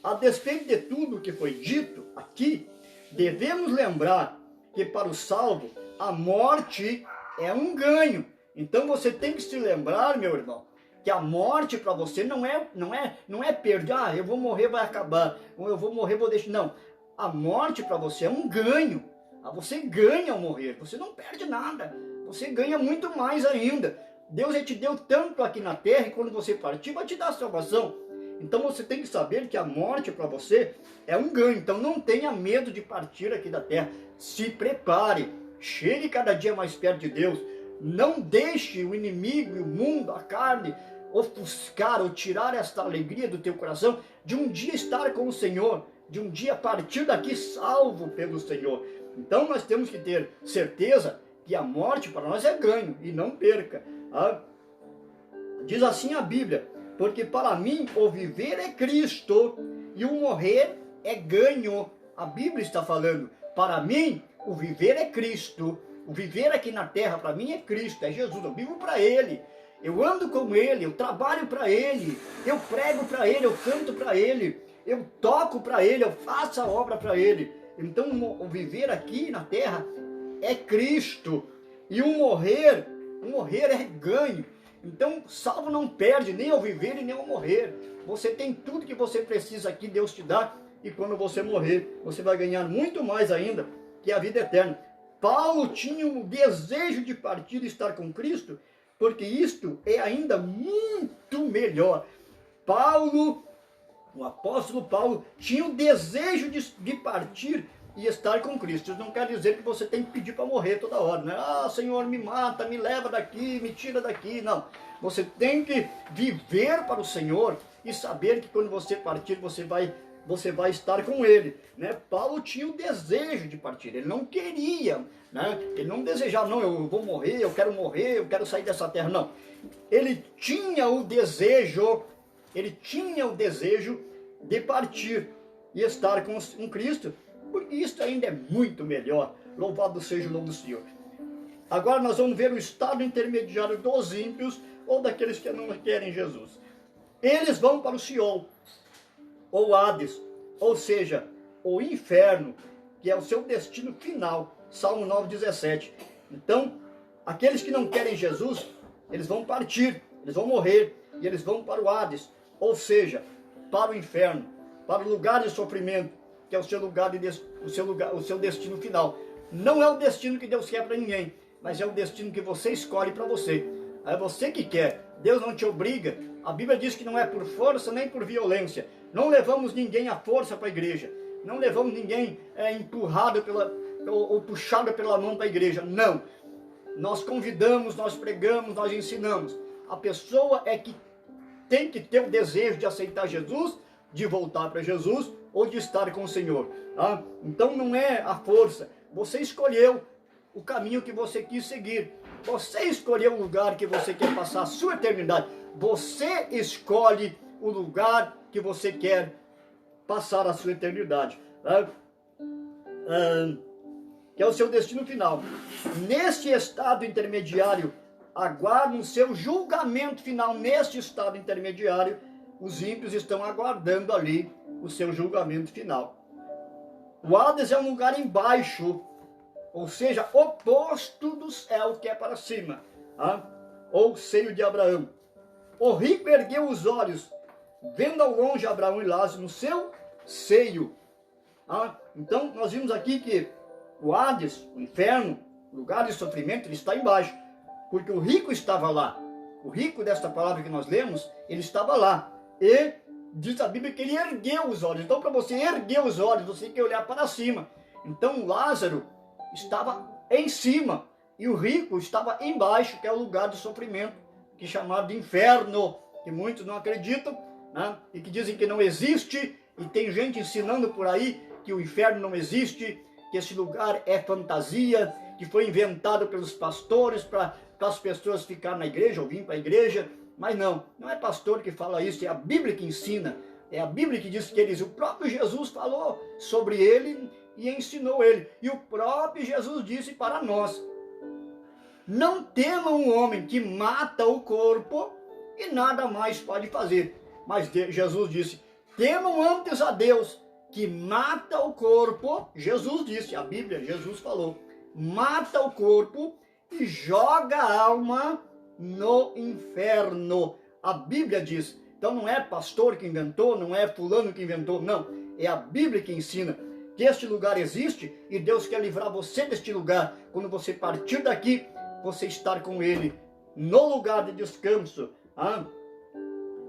A despeito de tudo que foi dito aqui, devemos lembrar que para o salvo, a morte é um ganho. Então você tem que se lembrar, meu irmão, que a morte para você não é perder. Eu vou morrer, vai acabar. Ou eu vou morrer, vou deixar. Não. A morte para você é um ganho. Você ganha ao morrer. Você não perde nada. Você ganha muito mais ainda. Deus já te deu tanto aqui na terra e quando você partir vai te dar a salvação. Então você tem que saber que a morte para você é um ganho. Então não tenha medo de partir aqui da terra. Se prepare. Chegue cada dia mais perto de Deus. Não deixe o inimigo e o mundo, a carne, ofuscar ou tirar esta alegria do teu coração de um dia estar com o Senhor. De um dia partir daqui salvo pelo Senhor. Então nós temos que ter certeza que a morte para nós é ganho e não perca. Diz assim a Bíblia: porque para mim o viver é Cristo e o morrer é ganho. A Bíblia está falando, para mim o viver é Cristo. O viver aqui na terra para mim é Cristo, é Jesus. Eu vivo para Ele, eu ando com Ele, eu trabalho para Ele, eu prego para Ele, eu canto para Ele, eu toco para Ele, eu faço a obra para Ele. Então o viver aqui na terra é Cristo e o morrer é ganho. Então salvo não perde nem ao viver e nem ao morrer. Você tem tudo que você precisa aqui, Deus te dá, e quando você morrer, você vai ganhar muito mais ainda, que a vida eterna. Paulo tinha o desejo de partir e estar com Cristo, porque isto é ainda muito melhor. O apóstolo Paulo tinha o desejo de partir e estar com Cristo. Isso não quer dizer que você tem que pedir para morrer toda hora, né? Senhor, me mata, me leva daqui, me tira daqui. Não. Você tem que viver para o Senhor e saber que quando você partir, você vai estar com Ele, né? Paulo tinha o desejo de partir, ele não queria, né? Ele não desejava, não, eu vou morrer, eu quero sair dessa terra, não. Ele tinha o desejo de partir e estar com Cristo, porque isso ainda é muito melhor. Louvado seja o nome do Senhor. Agora nós vamos ver o estado intermediário dos ímpios ou daqueles que não querem Jesus. Eles vão para o Sheol, ou Hades, ou seja, o inferno, que é o seu destino final. Salmo 9,17. Então, aqueles que não querem Jesus, eles vão partir, eles vão morrer, e eles vão para o Hades, ou seja, para o inferno, para o lugar de sofrimento, que é o seu destino final. Não é o destino que Deus quer para ninguém, mas é o destino que você escolhe para você. É você que quer. Deus não te obriga. A Bíblia diz que não é por força nem por violência. Não levamos ninguém à força para a igreja. Não levamos ninguém empurrado ou puxado pela mão para a igreja. Não. Nós convidamos, nós pregamos, nós ensinamos. A pessoa é que tem que ter o desejo de aceitar Jesus, de voltar para Jesus ou de estar com o Senhor. Tá? Então não é a força. Você escolheu o caminho que você quis seguir. Você escolheu o lugar que você quer passar a sua eternidade. Você escolhe o lugar que você quer passar a sua eternidade. Tá? Que é o seu destino final. Neste estado intermediário, aguardam o seu julgamento final. Neste estado intermediário, os ímpios estão aguardando ali o seu julgamento final. O Hades é um lugar embaixo, ou seja, oposto do céu, que é para cima, ou seio de Abraão. O rico ergueu os olhos, vendo ao longe Abraão e Lázaro no seu seio. Então nós vimos aqui que o Hades, o inferno, lugar de sofrimento, ele está embaixo, porque o rico estava lá. O rico desta palavra que nós lemos, ele estava lá. E diz a Bíblia que ele ergueu os olhos. Então, para você erguer os olhos, você tem que olhar para cima. Então, Lázaro estava em cima e o rico estava embaixo, que é o lugar de sofrimento, que é chamado de inferno, que muitos não acreditam, né? E que dizem que não existe, e tem gente ensinando por aí que o inferno não existe, que esse lugar é fantasia, que foi inventado pelos pastores para as pessoas ficarem na igreja, ou virem para a igreja. Mas não é pastor que fala isso, é a Bíblia que ensina, é a Bíblia que diz que eles, o próprio Jesus falou sobre ele e ensinou ele, e o próprio Jesus disse para nós: não temam um homem que mata o corpo e nada mais pode fazer. Mas Jesus disse: temam antes a Deus, que mata o corpo. Jesus disse, a Bíblia, Jesus falou, mata o corpo e joga a alma no inferno. A Bíblia diz. Então não é pastor que inventou, não é fulano que inventou, não. É a Bíblia que ensina que este lugar existe e Deus quer livrar você deste lugar. Quando você partir daqui, você estar com Ele no lugar de descanso.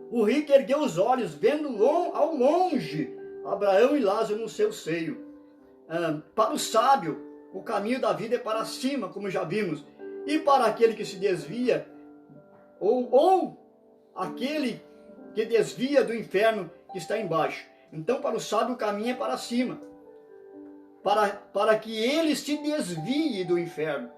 O rico ergueu os olhos, vendo ao longe Abraão e Lázaro no seu seio. Para o sábio, o caminho da vida é para cima, como já vimos. E para aquele que se desvia, ou aquele que desvia do inferno que está embaixo. Então, para o sábio, o caminho é para cima. Para que ele se desvie do inferno.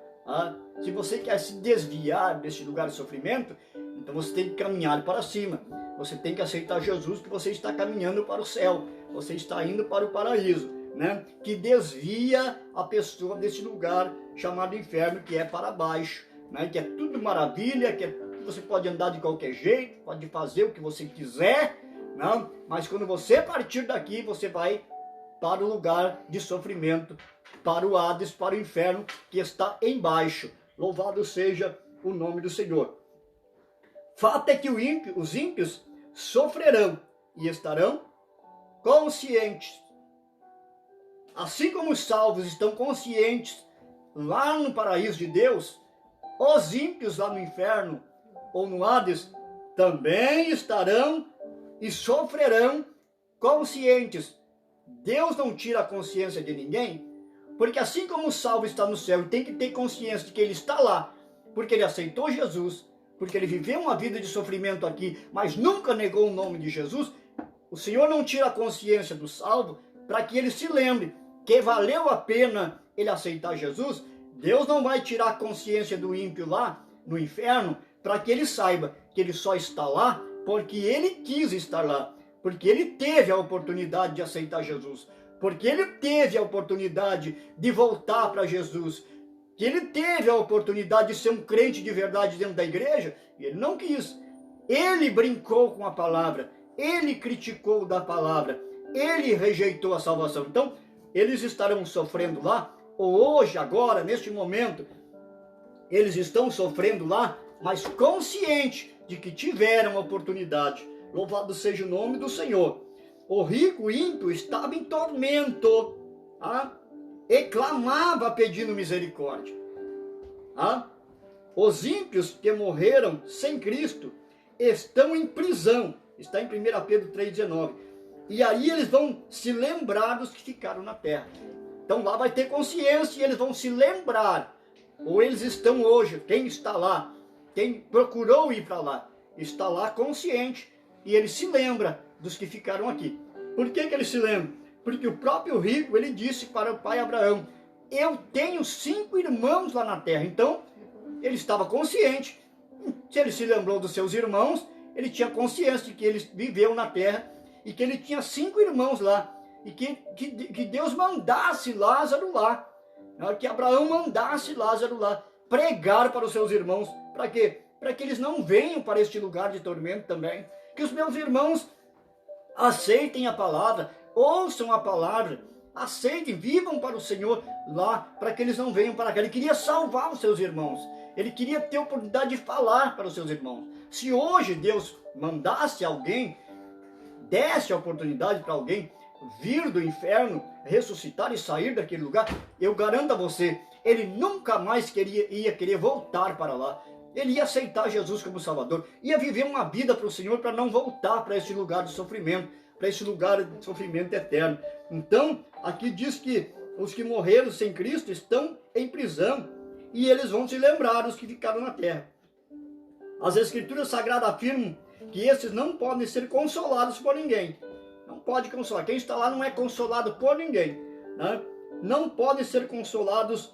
Se você quer se desviar desse lugar de sofrimento, então você tem que caminhar para cima. Você tem que aceitar Jesus, que você está caminhando para o céu. Você está indo para o paraíso, né? Que desvia a pessoa desse lugar chamado inferno, que é para baixo, né? Que é tudo maravilha, que você pode andar de qualquer jeito, pode fazer o que você quiser, né? Mas quando você partir daqui, você vai para o lugar de sofrimento, para o Hades, para o inferno, que está embaixo. Louvado seja o nome do Senhor. Fato é que os ímpios sofrerão e estarão conscientes. Assim como os salvos estão conscientes lá no paraíso de Deus, os ímpios lá no inferno ou no Hades também estarão e sofrerão conscientes. Deus não tira a consciência de ninguém, porque assim como o salvo está no céu e tem que ter consciência de que ele está lá, porque ele aceitou Jesus, porque ele viveu uma vida de sofrimento aqui, mas nunca negou o nome de Jesus, o Senhor não tira a consciência do salvo para que ele se lembre que valeu a pena ele aceitar Jesus. Deus não vai tirar a consciência do ímpio lá no inferno para que ele saiba que ele só está lá porque ele quis estar lá, porque ele teve a oportunidade de aceitar Jesus, porque ele teve a oportunidade de voltar para Jesus, que ele teve a oportunidade de ser um crente de verdade dentro da igreja, e ele não quis. Ele brincou com a palavra, ele criticou da palavra, ele rejeitou a salvação. Então, eles estarão sofrendo lá, ou hoje, agora, neste momento, eles estão sofrendo lá, mas consciente de que tiveram a oportunidade. Louvado seja o nome do Senhor. O rico ímpio estava em tormento, e clamava pedindo misericórdia. Os ímpios que morreram sem Cristo estão em prisão. Está em 1 Pedro 3,19. E aí eles vão se lembrar dos que ficaram na terra. Então lá vai ter consciência e eles vão se lembrar. Ou eles estão hoje, quem está lá, quem procurou ir para lá, está lá consciente e ele se lembra dos que ficaram aqui. Por que ele se lembra? Porque o próprio rico, ele disse para o pai Abraão: eu tenho 5 irmãos lá na terra. Então, ele estava consciente. Se ele se lembrou dos seus irmãos, ele tinha consciência de que ele viveu na terra e que ele tinha 5 irmãos lá. E que Deus mandasse Lázaro lá. Que Abraão mandasse Lázaro lá pregar para os seus irmãos. Para quê? Para que eles não venham para este lugar de tormento também. Que os meus irmãos aceitem a palavra, ouçam a palavra, aceitem, vivam para o Senhor lá, para que eles não venham para cá. Ele queria salvar os seus irmãos, ele queria ter a oportunidade de falar para os seus irmãos. Se hoje Deus mandasse alguém, desse a oportunidade para alguém vir do inferno, ressuscitar e sair daquele lugar, eu garanto a você, ele nunca mais ia querer voltar para lá. Ele ia aceitar Jesus como Salvador, ia viver uma vida para o Senhor para não voltar para esse lugar de sofrimento, para esse lugar de sofrimento eterno. Então, aqui diz que os que morreram sem Cristo estão em prisão, e eles vão se lembrar dos que ficaram na terra. As Escrituras Sagradas afirmam que esses não podem ser consolados por ninguém. Não pode consolar. Quem está lá não é consolado por ninguém, né? Não podem ser consolados,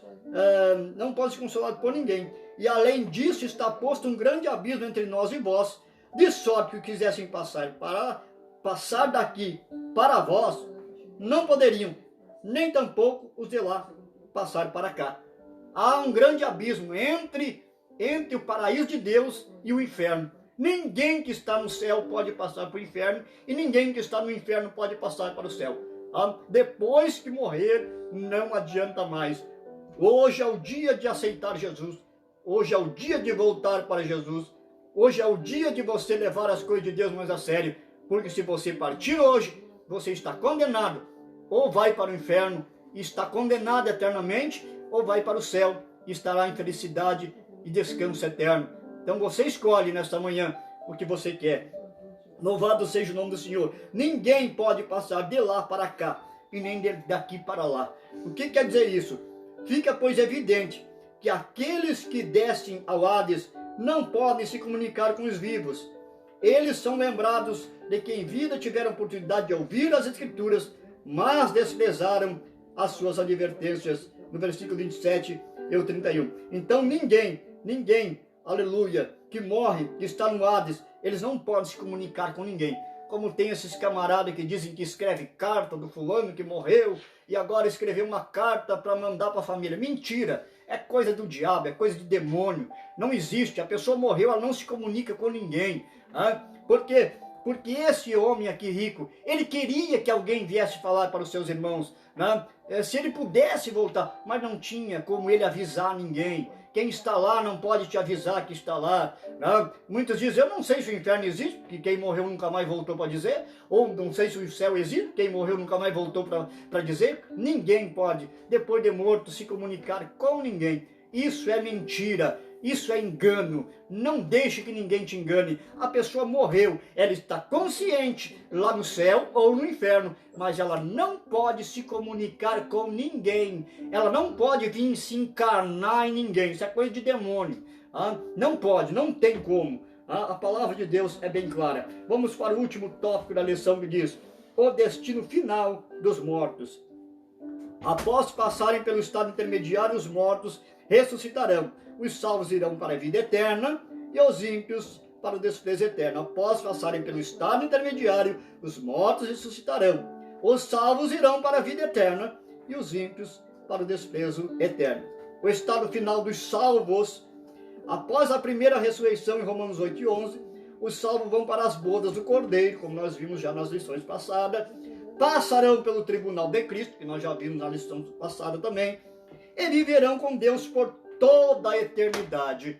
não pode ser consolado por ninguém. E além disso está posto um grande abismo entre nós e vós, de sorte que quisessem passar daqui para vós, não poderiam, nem tampouco os de lá passar para cá. Há um grande abismo entre o paraíso de Deus e o inferno. Ninguém que está no céu pode passar para o inferno, e ninguém que está no inferno pode passar para o céu. Depois que morrer, não adianta mais. Hoje é o dia de aceitar Jesus. Hoje é o dia de voltar para Jesus. Hoje é o dia de você levar as coisas de Deus mais a sério. Porque se você partir hoje, você está condenado. Ou vai para o inferno e está condenado eternamente, ou vai para o céu e estará em felicidade e descanso eterno. Então você escolhe nesta manhã o que você quer. Louvado seja o nome do Senhor. Ninguém pode passar de lá para cá e nem daqui para lá. O que quer dizer isso? Fica, pois, evidente que aqueles que descem ao Hades não podem se comunicar com os vivos. Eles são lembrados de que em vida tiveram oportunidade de ouvir as Escrituras, mas desprezaram as suas advertências. No versículo 27 e o 31. Então ninguém, aleluia, que morre, que está no Hades, eles não podem se comunicar com ninguém. Como tem esses camaradas que dizem que escreve carta do fulano que morreu e agora escreveu uma carta para mandar para a família. Mentira! É coisa do diabo, é coisa de demônio. Não existe. A pessoa morreu, ela não se comunica com ninguém. Por quê? Porque esse homem aqui rico, ele queria que alguém viesse falar para os seus irmãos, né? Se ele pudesse voltar, mas não tinha como ele avisar ninguém. Quem está lá não pode te avisar que está lá, né? Muitos dizem, eu não sei se o inferno existe, porque quem morreu nunca mais voltou para dizer, ou não sei se o céu existe, quem morreu nunca mais voltou para dizer. Ninguém pode, depois de morto, se comunicar com ninguém. Isso é mentira. Isso é engano. Não deixe que ninguém te engane. A pessoa morreu, ela está consciente lá no céu ou no inferno, mas ela não pode se comunicar com ninguém. Ela não pode vir se encarnar em ninguém. Isso é coisa de demônio. Não pode, não tem como. A palavra de Deus é bem clara. Vamos para o último tópico da lição que diz: o destino final dos mortos. Após passarem pelo estado intermediário, os mortos ressuscitarão. Os salvos irão para a vida eterna e os ímpios para o desprezo eterno. Após passarem pelo estado intermediário, os mortos ressuscitarão. Os salvos irão para a vida eterna e os ímpios para o desprezo eterno. O estado final dos salvos, após a primeira ressurreição em Romanos 8 e 11, os salvos vão para as bodas do Cordeiro, como nós vimos já nas lições passadas, passarão pelo tribunal de Cristo, que nós já vimos na lição passada também, e viverão com Deus por toda a eternidade.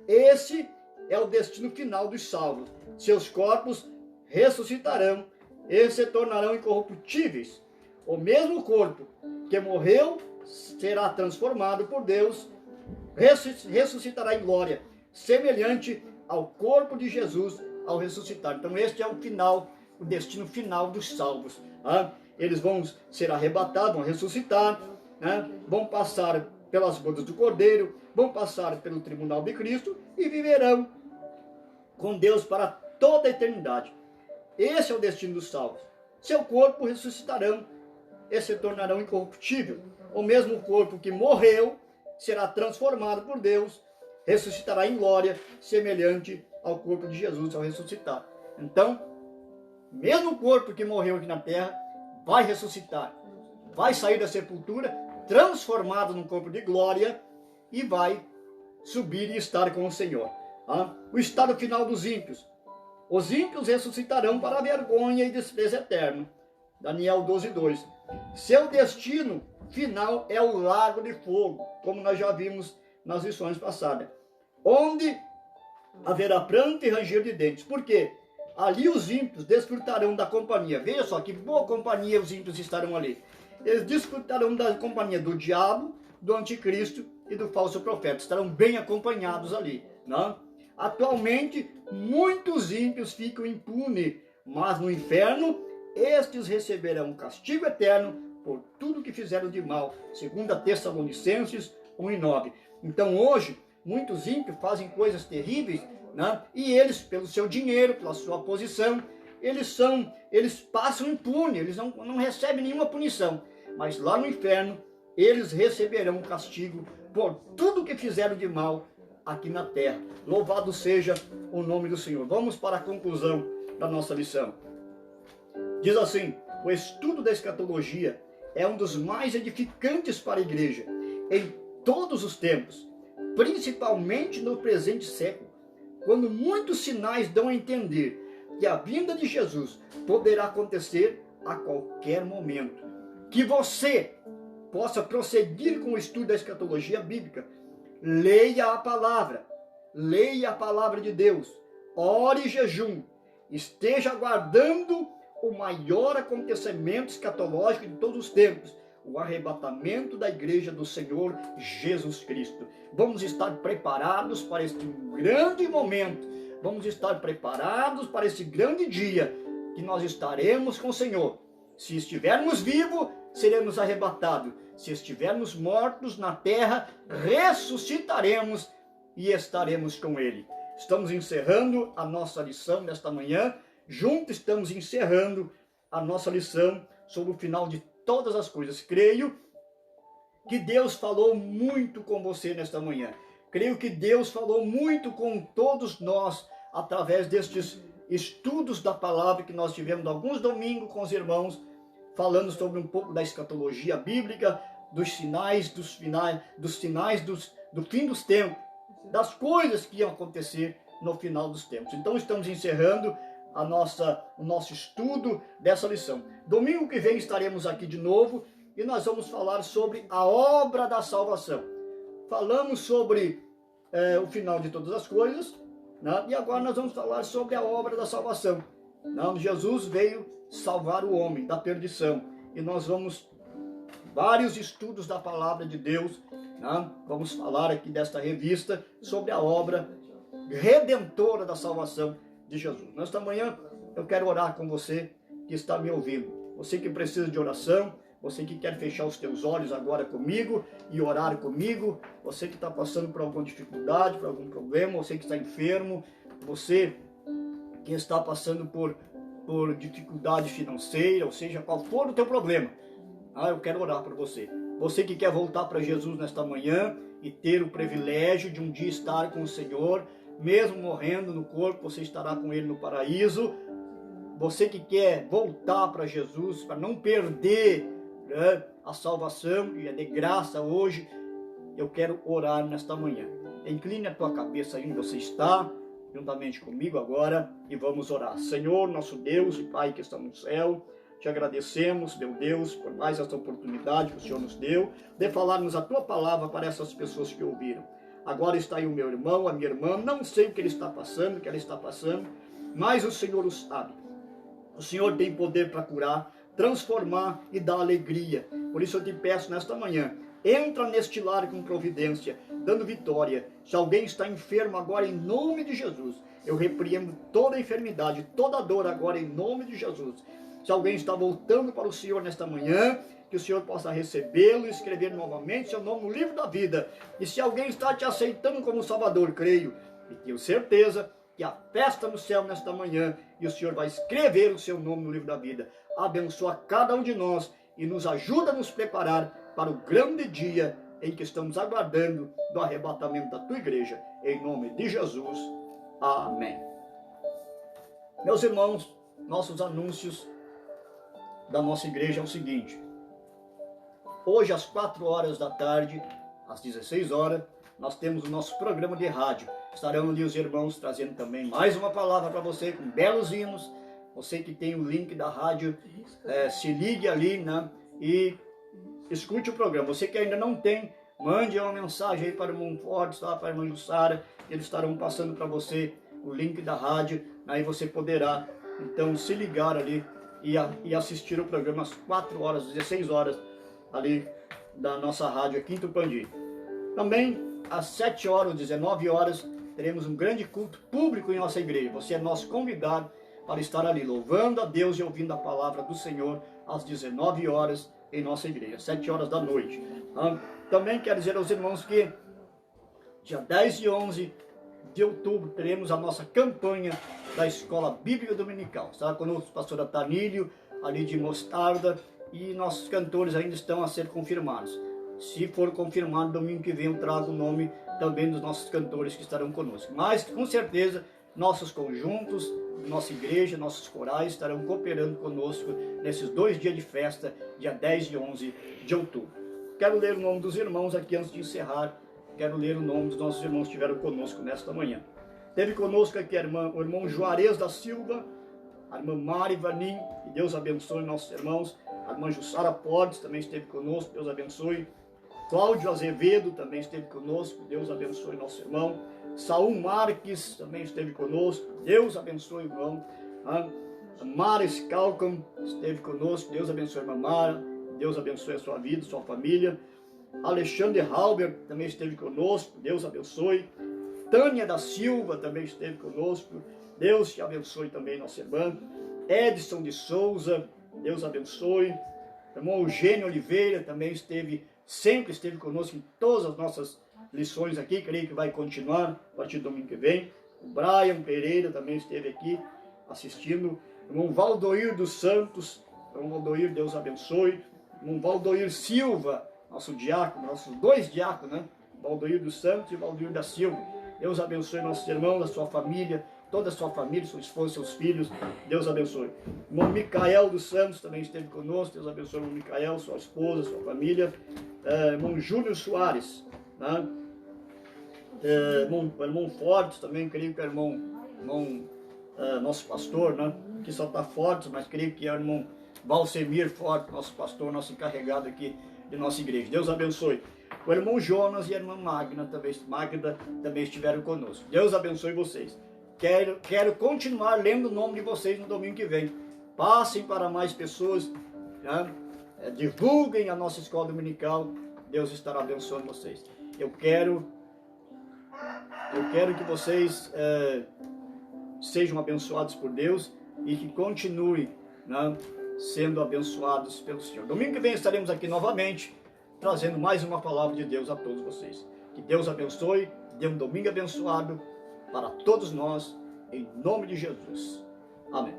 Esse é o destino final dos salvos. Seus corpos ressuscitarão e se tornarão incorruptíveis. O mesmo corpo que morreu será transformado por Deus, ressuscitará em glória, semelhante ao corpo de Jesus ao ressuscitar. Então este é o final, o destino final dos salvos. Eles vão ser arrebatados, vão ressuscitar, vão passar pelas bodas do Cordeiro, vão passar pelo tribunal de Cristo e viverão com Deus para toda a eternidade. Esse é o destino dos salvos. Seu corpo ressuscitarão e se tornarão incorruptível. O mesmo corpo que morreu será transformado por Deus, ressuscitará em glória, semelhante ao corpo de Jesus ao ressuscitar. Então, mesmo corpo que morreu aqui na terra, vai ressuscitar, vai sair da sepultura, transformado num corpo de glória, e vai subir e estar com o Senhor. O estado final dos ímpios. Os ímpios ressuscitarão para a vergonha e desprezo eterno. Daniel 12:2. Seu destino final é o lago de fogo, como nós já vimos nas lições passadas, onde haverá pranto e ranger de dentes. Por quê? Ali os ímpios desfrutarão da companhia. Veja só que boa companhia os ímpios estarão ali. Eles desfrutarão da companhia do diabo, do anticristo e do falso profeta. Estarão bem acompanhados ali. Atualmente, muitos ímpios ficam impunes, mas no inferno, estes receberão castigo eterno por tudo que fizeram de mal, segundo a Tessalonicenses 1:9. Então hoje, muitos ímpios fazem coisas terríveis, né? E eles, pelo seu dinheiro, pela sua posição, eles passam impune, eles não recebem nenhuma punição. Mas lá no inferno, eles receberão um castigo por tudo que fizeram de mal aqui na terra. Louvado seja o nome do Senhor. Vamos para a conclusão da nossa lição. Diz assim: o estudo da escatologia é um dos mais edificantes para a igreja em todos os tempos, principalmente no presente século, quando muitos sinais dão a entender que a vinda de Jesus poderá acontecer a qualquer momento. Que você possa prosseguir com o estudo da escatologia bíblica. Leia a palavra de Deus, ore e jejum, esteja aguardando o maior acontecimento escatológico de todos os tempos, o arrebatamento da igreja do Senhor Jesus Cristo. Vamos estar preparados para este grande momento, vamos estar preparados para esse grande dia que nós estaremos com o Senhor. Se estivermos vivos, seremos arrebatados. Se estivermos mortos na terra, ressuscitaremos e estaremos com Ele. Estamos encerrando a nossa lição nesta manhã. Juntos estamos encerrando a nossa lição sobre o final de todas as coisas. Creio que Deus falou muito com você nesta manhã. Creio que Deus falou muito com todos nós através destes estudos da palavra que nós tivemos alguns domingos com os irmãos, falando sobre um pouco da escatologia bíblica, dos sinais do fim dos tempos, das coisas que iam acontecer no final dos tempos. Então estamos encerrando o nosso estudo dessa lição. Domingo que vem estaremos aqui de novo e nós vamos falar sobre a obra da salvação. Falamos sobre o final de todas as coisas, né? E agora nós vamos falar sobre a obra da salvação. Jesus veio salvar o homem da perdição e nós vamos vários estudos da palavra de Deus, né? Vamos falar aqui desta revista sobre a obra redentora da salvação de Jesus. Nesta manhã eu quero orar com você que está me ouvindo, você que precisa de oração, você que quer fechar os teus olhos agora comigo e orar comigo, você que está passando por alguma dificuldade, por algum problema, você que está enfermo, você que está passando por dificuldade financeira, ou seja, qual for o teu problema, eu quero orar por você. Você que quer voltar para Jesus nesta manhã e ter o privilégio de um dia estar com o Senhor, mesmo morrendo no corpo, você estará com Ele no paraíso. Você que quer voltar para Jesus, para não perder, né, a salvação, que é de graça hoje, eu quero orar nesta manhã. Incline a tua cabeça aí onde você está, juntamente comigo agora, e vamos orar. Senhor, nosso Deus e Pai que está no céu, te agradecemos, meu Deus, por mais essa oportunidade que o Senhor nos deu, de falarmos a tua palavra para essas pessoas que ouviram. Agora está aí o meu irmão, a minha irmã, não sei o que ele está passando, o que ela está passando, mas o Senhor o sabe. O Senhor tem poder para curar, transformar e dar alegria. Por isso eu te peço nesta manhã, entra neste lar com providência, dando vitória. Se alguém está enfermo agora, em nome de Jesus, eu repreendo toda a enfermidade, toda a dor agora, em nome de Jesus. Se alguém está voltando para o Senhor nesta manhã, que o Senhor possa recebê-lo e escrever novamente seu nome no livro da vida. E se alguém está te aceitando como Salvador, creio e tenho certeza que a festa no céu nesta manhã e o Senhor vai escrever o seu nome no livro da vida. Abençoa cada um de nós e nos ajuda a nos preparar para o grande dia em que estamos aguardando do arrebatamento da tua igreja. Em nome de Jesus. Amém. Meus irmãos, nossos anúncios da nossa igreja é o seguinte: hoje às 4 horas da tarde, às 16 horas, nós temos o nosso programa de rádio. Estarão ali os irmãos trazendo também mais uma palavra para você, com belos hinos. Você que tem o link da rádio, se ligue ali, né, e escute o programa. Você que ainda não tem, mande uma mensagem aí para o irmão Fortes, para a irmã Jussara. Eles estarão passando para você o link da rádio. Aí você poderá, então, se ligar ali e assistir o programa às 4 horas, às 16 horas, ali da nossa rádio aqui em Tupandi. Também, às 7 horas, 19 horas, teremos um grande culto público em nossa igreja. Você é nosso convidado para estar ali louvando a Deus e ouvindo a palavra do Senhor às 19 horas em nossa igreja, 7 horas da noite. Também quero dizer aos irmãos que dia 10 e 11 de outubro teremos a nossa campanha da Escola Bíblica Dominical. Está conosco a pastora Tanílio, ali de Mostarda, e nossos cantores ainda estão a ser confirmados. Se for confirmado, domingo que vem eu trago o nome também dos nossos cantores que estarão conosco. Mas, com certeza, nossos conjuntos, nossa igreja, nossos corais estarão cooperando conosco nesses 2 dias de festa, dia 10 e 11 de outubro. Quero ler o nome dos irmãos aqui antes de encerrar. Quero ler o nome dos nossos irmãos que estiveram conosco nesta manhã. Teve conosco aqui o irmão Juarez da Silva, a irmã Mari Vanim, que Deus abençoe nossos irmãos. A irmã Jussara Portes também esteve conosco, Deus abençoe. Cláudio Azevedo também esteve conosco, Deus abençoe nosso irmão. Saul Marques também esteve conosco, Deus abençoe o irmão. Mara Scalcom esteve conosco, Deus abençoe a irmã Mara, Deus abençoe a sua vida, sua família. Alexandre Halber também esteve conosco, Deus abençoe. Tânia da Silva também esteve conosco, Deus te abençoe também, nossa irmã. Edson de Souza, Deus abençoe. Irmão Eugênio Oliveira também sempre esteve conosco em todas as nossas lições aqui, creio que vai continuar a partir do domingo que vem. O Brian Pereira também esteve aqui assistindo. Irmão Valdoir dos Santos, irmão Valdoir, Deus abençoe. Irmão Valdoir Silva, nosso diácono, nossos 2 diáconos, né? Valdoir dos Santos e Valdoir da Silva. Deus abençoe nossos irmãos, a sua família, toda a sua família, sua esposa, seus filhos, Deus abençoe. O irmão Micael dos Santos também esteve conosco, Deus abençoe o irmão Micael, sua esposa, sua família. Irmão Júlio Soares, né? Irmão Fortes também, creio que é nosso pastor, né? Que só está Fortes, mas creio que é o irmão Valsemir Fortes, nosso pastor, nosso encarregado aqui de nossa igreja. Deus abençoe. O irmão Jonas e a irmã Magda também estiveram conosco. Deus abençoe vocês. Quero continuar lendo o nome de vocês no domingo que vem. Passem para mais pessoas, né? Divulguem a nossa escola dominical. Deus estará abençoando vocês. Eu quero que vocês sejam abençoados por Deus e que continuem, né, sendo abençoados pelo Senhor. Domingo que vem estaremos aqui novamente, trazendo mais uma palavra de Deus a todos vocês. Que Deus abençoe, dê um domingo abençoado para todos nós, em nome de Jesus. Amém.